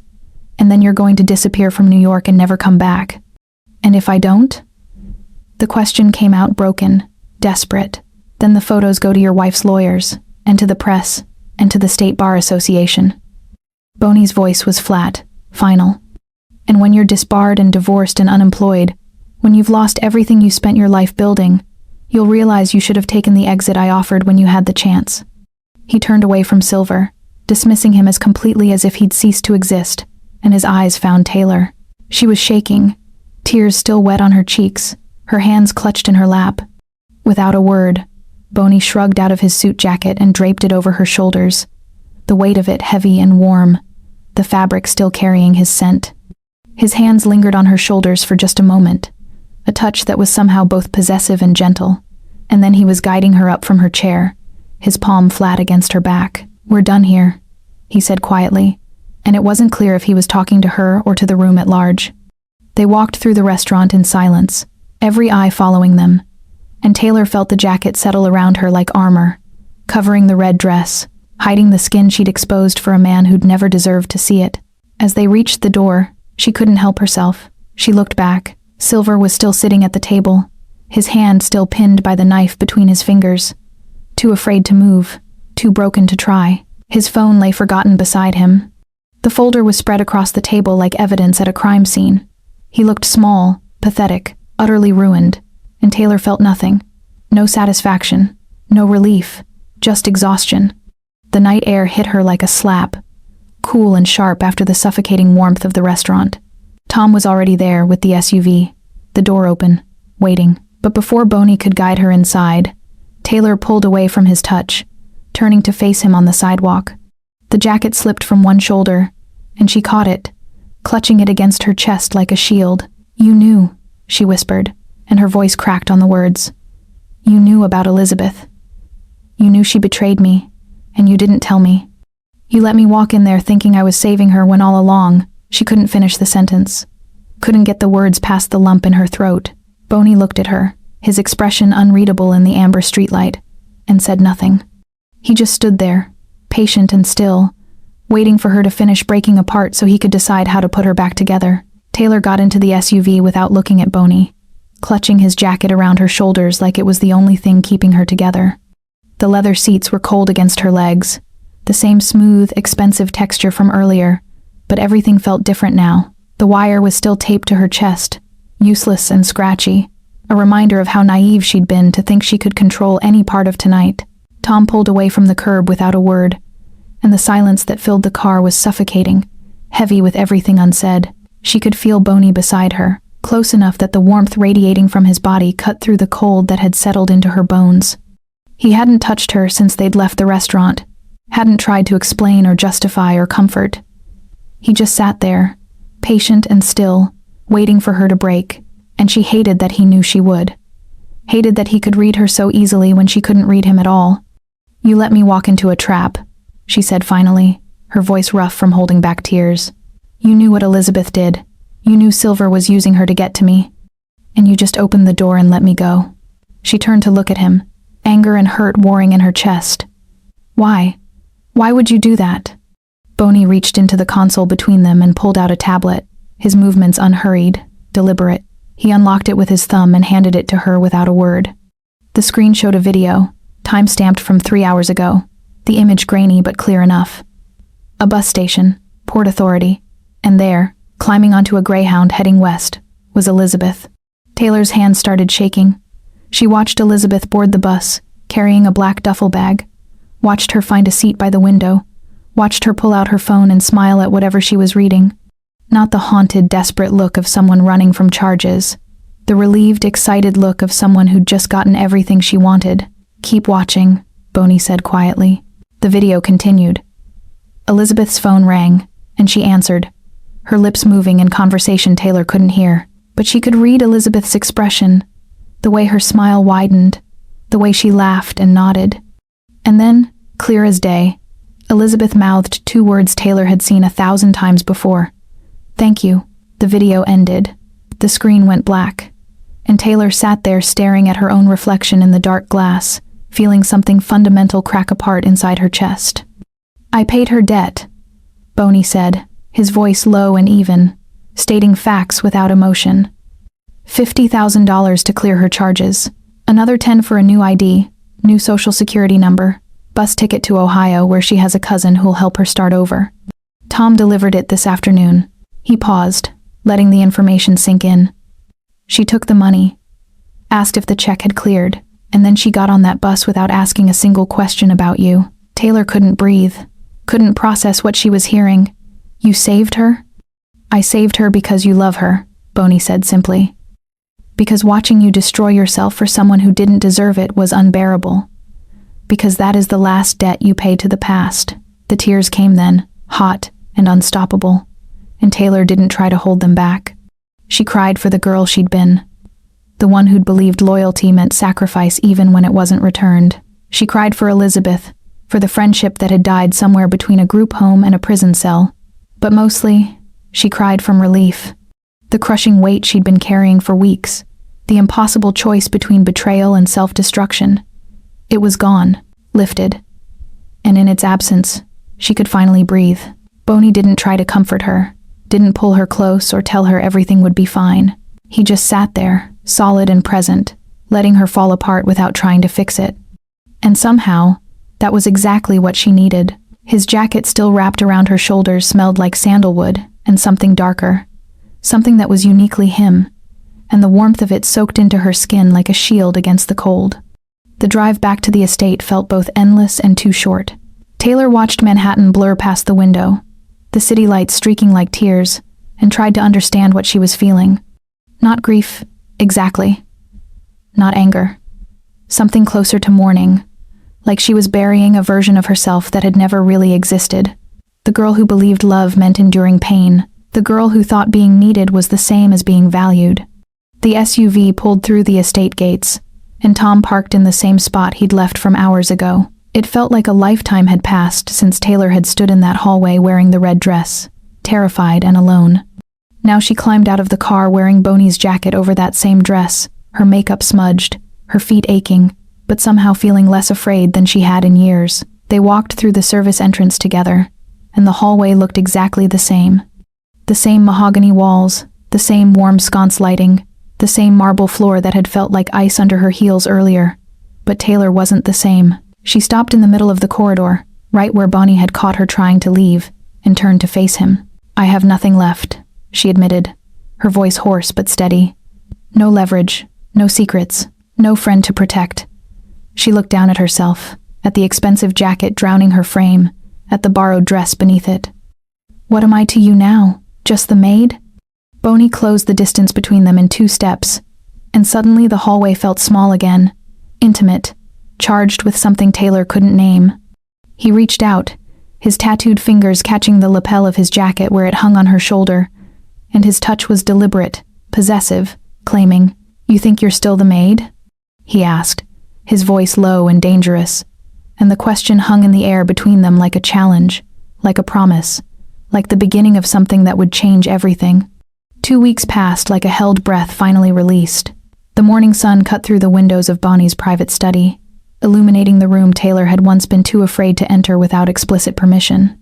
and then you're going to disappear from New York and never come back. And if I don't? The question came out broken, desperate. Then the photos go to your wife's lawyers, and to the press, and to the State Bar Association. Boney's voice was flat, final. And when you're disbarred and divorced and unemployed, when you've lost everything you spent your life building, you'll realize you should have taken the exit I offered when you had the chance. He turned away from Silver, dismissing him as completely as if he'd ceased to exist, and his eyes found Taylor. She was shaking, tears still wet on her cheeks, her hands clutched in her lap. Without a word, Boney shrugged out of his suit jacket and draped it over her shoulders, the weight of it heavy and warm, the fabric still carrying his scent. His hands lingered on her shoulders for just a moment, a touch that was somehow both possessive and gentle, and then he was guiding her up from her chair, his palm flat against her back. We're done here, he said quietly, and it wasn't clear if he was talking to her or to the room at large. They walked through the restaurant in silence, every eye following them, and Taylor felt the jacket settle around her like armor, covering the red dress, hiding the skin she'd exposed for a man who'd never deserved to see it. As they reached the door, she couldn't help herself. She looked back. Silver was still sitting at the table, his hand still pinned by the knife between his fingers. Too afraid to move, too broken to try. His phone lay forgotten beside him. The folder was spread across the table like evidence at a crime scene. He looked small, pathetic, utterly ruined, and Taylor felt nothing. No satisfaction, no relief, just exhaustion. The night air hit her like a slap, cool and sharp after the suffocating warmth of the restaurant. Tom was already there with the SUV, the door open, waiting. But before Boney could guide her inside, Taylor pulled away from his touch, turning to face him on the sidewalk. The jacket slipped from one shoulder, and she caught it, clutching it against her chest like a shield. You knew, she whispered, and her voice cracked on the words. You knew about Elizabeth. You knew she betrayed me, and you didn't tell me. You let me walk in there thinking I was saving her when all along, she couldn't finish the sentence. Couldn't get the words past the lump in her throat. Boney looked at her, his expression unreadable in the amber streetlight, and said nothing. He just stood there, patient and still, waiting for her to finish breaking apart so he could decide how to put her back together. Taylor got into the SUV without looking at Boney, clutching his jacket around her shoulders like it was the only thing keeping her together. The leather seats were cold against her legs, the same smooth, expensive texture from earlier, but everything felt different now. The wire was still taped to her chest, useless and scratchy, a reminder of how naive she'd been to think she could control any part of tonight. Tom pulled away from the curb without a word, and the silence that filled the car was suffocating, heavy with everything unsaid. She could feel Boney beside her, close enough that the warmth radiating from his body cut through the cold that had settled into her bones. He hadn't touched her since they'd left the restaurant, hadn't tried to explain or justify or comfort. He just sat there, patient and still, waiting for her to break, and she hated that he knew she would. Hated that he could read her so easily when she couldn't read him at all. You let me walk into a trap, she said finally, her voice rough from holding back tears. You knew what Elizabeth did. You knew Silver was using her to get to me. And you just opened the door and let me go. She turned to look at him, anger and hurt warring in her chest. Why? Why would you do that? Boney reached into the console between them and pulled out a tablet, his movements unhurried, deliberate. He unlocked it with his thumb and handed it to her without a word. The screen showed a video, time-stamped from 3 hours ago, the image grainy but clear enough. A bus station, Port Authority, and there, climbing onto a Greyhound heading west, was Elizabeth. Taylor's hands started shaking. She watched Elizabeth board the bus, carrying a black duffel bag, watched her find a seat by the window, watched her pull out her phone and smile at whatever she was reading. Not the haunted, desperate look of someone running from charges. The relieved, excited look of someone who'd just gotten everything she wanted. "Keep watching," Boney said quietly. The video continued. Elizabeth's phone rang, and she answered, her lips moving in conversation Taylor couldn't hear. But she could read Elizabeth's expression, the way her smile widened, the way she laughed and nodded. And then, clear as day, Elizabeth mouthed 2 words Taylor had seen 1,000 times before. "Thank you." The video ended. The screen went black, and Taylor sat there staring at her own reflection in the dark glass, feeling something fundamental crack apart inside her chest. "I paid her debt," Boney said, his voice low and even, stating facts without emotion. $50,000 to clear her charges, another 10 for a new ID, new social security number, bus ticket to Ohio where she has a cousin who'll help her start over. Tom delivered it this afternoon. He paused, letting the information sink in. She took the money, asked if the check had cleared, and then she got on that bus without asking a single question about you. Taylor couldn't breathe, couldn't process what she was hearing. "You saved her?" "I saved her because you love her," Boney said simply. "Because watching you destroy yourself for someone who didn't deserve it was unbearable. Because that is the last debt you pay to the past." The tears came then, hot and unstoppable, and Taylor didn't try to hold them back. She cried for the girl she'd been, the one who'd believed loyalty meant sacrifice even when it wasn't returned. She cried for Elizabeth, for the friendship that had died somewhere between a group home and a prison cell. But mostly, she cried from relief. The crushing weight she'd been carrying for weeks, the impossible choice between betrayal and self-destruction. It was gone, lifted. And in its absence, she could finally breathe. Boney didn't try to comfort her, didn't pull her close or tell her everything would be fine. He just sat there, solid and present, letting her fall apart without trying to fix it. And somehow, that was exactly what she needed. His jacket still wrapped around her shoulders smelled like sandalwood and something darker, something that was uniquely him, and the warmth of it soaked into her skin like a shield against the cold. The drive back to the estate felt both endless and too short. Taylor watched Manhattan blur past the window, the city lights streaking like tears, and tried to understand what she was feeling. Not grief, exactly. Not anger. Something closer to mourning, like she was burying a version of herself that had never really existed. The girl who believed love meant enduring pain, the girl who thought being needed was the same as being valued. The SUV pulled through the estate gates, and Tom parked in the same spot he'd left from hours ago. It felt like a lifetime had passed since Taylor had stood in that hallway wearing the red dress, terrified and alone. Now she climbed out of the car wearing Boney's jacket over that same dress, her makeup smudged, her feet aching, but somehow feeling less afraid than she had in years. They walked through the service entrance together, and the hallway looked exactly the same. The same mahogany walls, the same warm sconce lighting, the same marble floor that had felt like ice under her heels earlier. But Taylor wasn't the same. She stopped in the middle of the corridor, right where Bonnie had caught her trying to leave, and turned to face him. "I have nothing left," she admitted, her voice hoarse but steady. "No leverage, no secrets, no friend to protect." She looked down at herself, at the expensive jacket drowning her frame, at the borrowed dress beneath it. "What am I to you now? Just the maid?" Boney closed the distance between them in 2 steps, and suddenly the hallway felt small again, intimate, charged with something Taylor couldn't name. He reached out, his tattooed fingers catching the lapel of his jacket where it hung on her shoulder, and his touch was deliberate, possessive, claiming, "You think you're still the maid?" he asked, his voice low and dangerous, and the question hung in the air between them like a challenge, like a promise, like the beginning of something that would change everything. 2 weeks passed like a held breath finally released. The morning sun cut through the windows of Bonnie's private study, illuminating the room Taylor had once been too afraid to enter without explicit permission.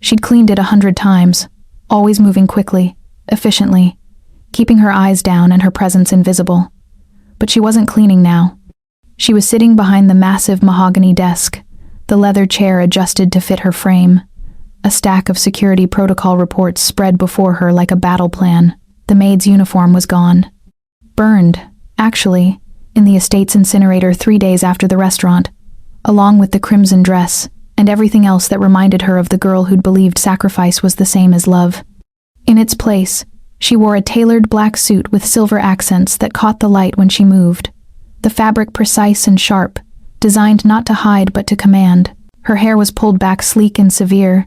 She'd cleaned it 100 times, always moving quickly, efficiently, keeping her eyes down and her presence invisible. But she wasn't cleaning now. She was sitting behind the massive mahogany desk, the leather chair adjusted to fit her frame. A stack of security protocol reports spread before her like a battle plan. The maid's uniform was gone. Burned, actually, in the estate's incinerator 3 days after the restaurant, along with the crimson dress and everything else that reminded her of the girl who'd believed sacrifice was the same as love. In its place, she wore a tailored black suit with silver accents that caught the light when she moved. The fabric precise and sharp, designed not to hide but to command. Her hair was pulled back sleek and severe,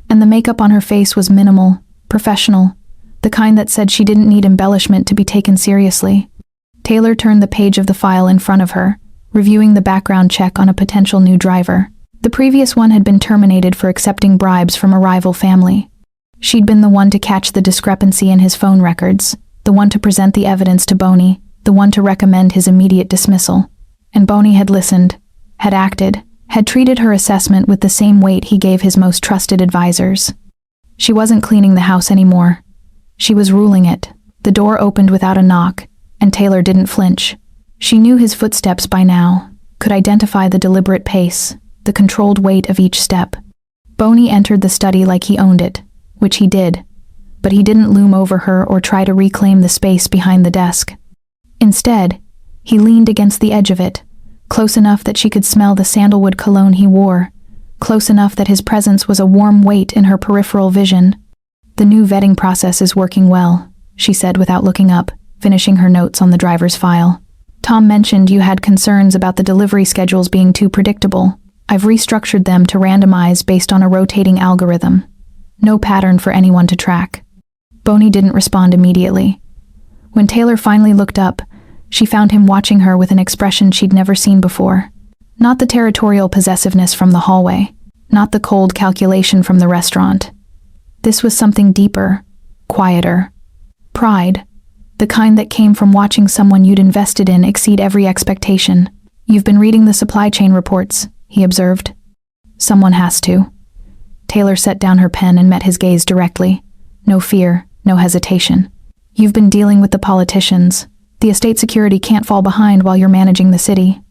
and the makeup on her face was minimal, professional, the kind that said she didn't need embellishment to be taken seriously. Taylor turned the page of the file in front of her, reviewing the background check on a potential new driver. The previous one had been terminated for accepting bribes from a rival family. She'd been the one to catch the discrepancy in his phone records, the one to present the evidence to Boney, the one to recommend his immediate dismissal. And Boney had listened, had acted, had treated her assessment with the same weight he gave his most trusted advisors. She wasn't cleaning the house anymore. She was ruling it. The door opened without a knock, and Taylor didn't flinch. She knew his footsteps by now, could identify the deliberate pace, the controlled weight of each step. Boney entered the study like he owned it, which he did, but he didn't loom over her or try to reclaim the space behind the desk. Instead, he leaned against the edge of it, close enough that she could smell the sandalwood cologne he wore, close enough that his presence was a warm weight in her peripheral vision. "The new vetting process is working well," she said without looking up, finishing her notes on the driver's file. "Tom mentioned you had concerns about the delivery schedules being too predictable. I've restructured them to randomize based on a rotating algorithm. No pattern for anyone to track." Boney didn't respond immediately. When Taylor finally looked up, she found him watching her with an expression she'd never seen before. Not the territorial possessiveness from the hallway, not the cold calculation from the restaurant. This was something deeper, quieter. Pride, the kind that came from watching someone you'd invested in exceed every expectation. "You've been reading the supply chain reports," he observed. "Someone has to." Taylor set down her pen and met his gaze directly. No fear, no hesitation. "You've been dealing with the politicians. The estate security can't fall behind while you're managing the city."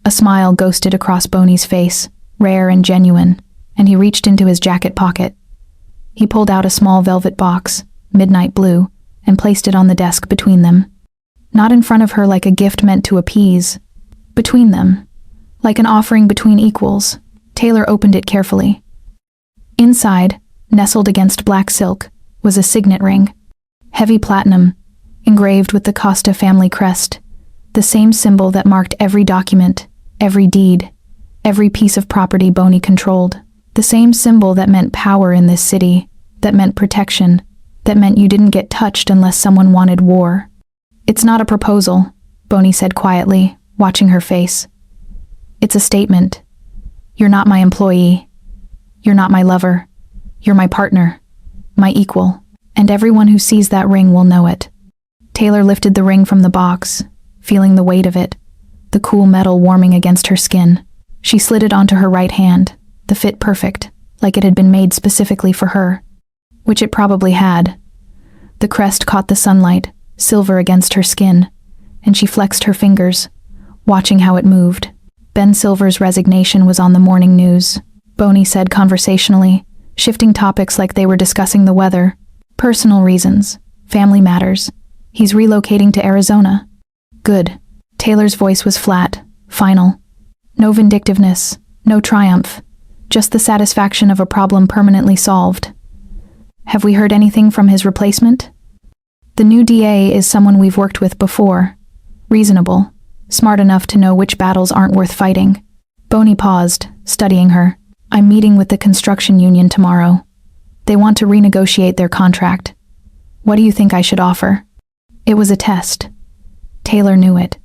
A smile ghosted across Boney's face, rare and genuine, and he reached into his jacket pocket. He pulled out a small velvet box, midnight blue, and placed it on the desk between them. Not in front of her like a gift meant to appease. Between them, like an offering between equals. Taylor opened it carefully. Inside, nestled against black silk, was a signet ring. Heavy platinum, engraved with the Costa family crest, the same symbol that marked every document, every deed, every piece of property Boney controlled. The same symbol that meant power in this city, that meant protection, that meant you didn't get touched unless someone wanted war. "It's not a proposal," Boney said quietly, watching her face. "It's a statement. You're not my employee. You're not my lover. You're my partner, my equal, and everyone who sees that ring will know it." Taylor lifted the ring from the box, feeling the weight of it, the cool metal warming against her skin. She slid it onto her right hand, the fit perfect, like it had been made specifically for her, which it probably had. The crest caught the sunlight, silver against her skin, and she flexed her fingers, watching how it moved. Ben Silver's resignation was on the morning news, Boney said conversationally, shifting topics like they were discussing the weather. "Personal reasons, family matters. He's relocating to Arizona." "Good." Taylor's voice was flat, final. No vindictiveness, no triumph, just the satisfaction of a problem permanently solved. "Have we heard anything from his replacement?" "The new DA is someone we've worked with before. Reasonable, smart enough to know which battles aren't worth fighting." Boney paused, studying her. "I'm meeting with the construction union tomorrow. They want to renegotiate their contract. What do you think I should offer?" It was a test. Taylor knew it.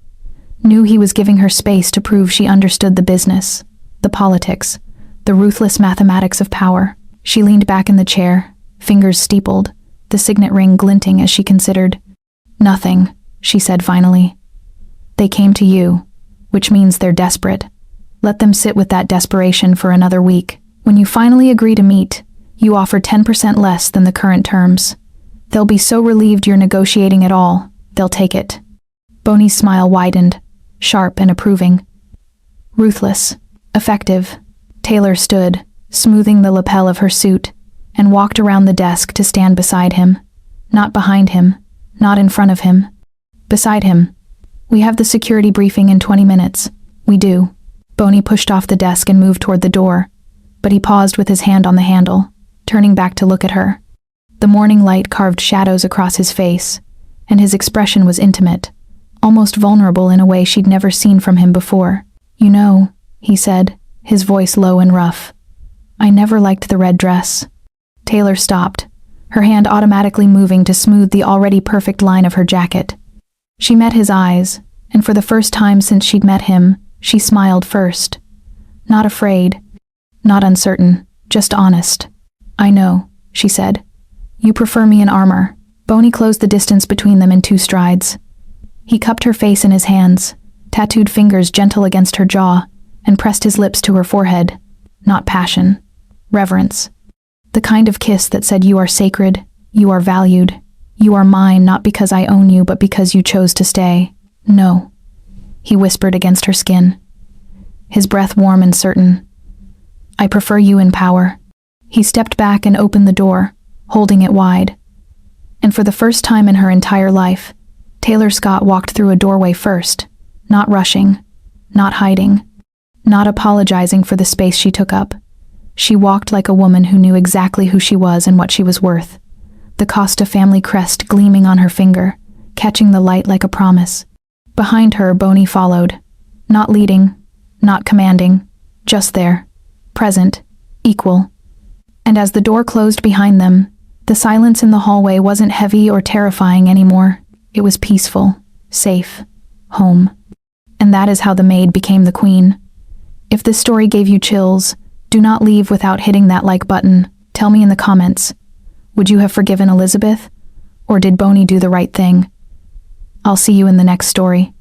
Knew he was giving her space to prove she understood the business, the politics, the ruthless mathematics of power. She leaned back in the chair, fingers steepled, the signet ring glinting as she considered. "Nothing," she said finally. "They came to you, which means they're desperate. Let them sit with that desperation for another week. When you finally agree to meet, You offer 10% less than the current terms. They'll be so relieved you're negotiating at all, they'll take it. Boney's smile widened, sharp and approving. Ruthless. Effective. Taylor stood, smoothing the lapel of her suit, and walked around the desk to stand beside him. Not behind him, not in front of him. Beside him. We have the security briefing in 20 minutes. We do. Boney pushed off the desk and moved toward the door, but he paused with his hand on the handle, turning back to look at her. The morning light carved shadows across his face, and his expression was intimate, almost vulnerable in a way she'd never seen from him before. You know, he said, his voice low and rough. I never liked the red dress. Taylor stopped, her hand automatically moving to smooth the already perfect line of her jacket. She met his eyes, and for the first time since she'd met him, she smiled first. Not afraid, not uncertain, just honest. I know, she said. You prefer me in armor. Boney closed the distance between them in 2 strides. He cupped her face in his hands, tattooed fingers gentle against her jaw, and pressed his lips to her forehead. Not passion. Reverence. The kind of kiss that said you are sacred, you are valued, you are mine not because I own you but because you chose to stay. No. He whispered against her skin, his breath warm and certain. I prefer you in power. He stepped back and opened the door, holding it wide. And for the first time in her entire life, Taylor Scott walked through a doorway first, not rushing, not hiding, not apologizing for the space she took up. She walked like a woman who knew exactly who she was and what she was worth, the Costa family crest gleaming on her finger, catching the light like a promise. Behind her, Boney followed, not leading, not commanding, just there, present, equal. And as the door closed behind them, the silence in the hallway wasn't heavy or terrifying anymore. It was peaceful, safe, home. And that is how the Maid became the queen. If this story gave you chills, do not leave without hitting that like button. Tell me in the comments. Would you have forgiven Elizabeth? Or did Boney do the right thing? I'll see you in the next story.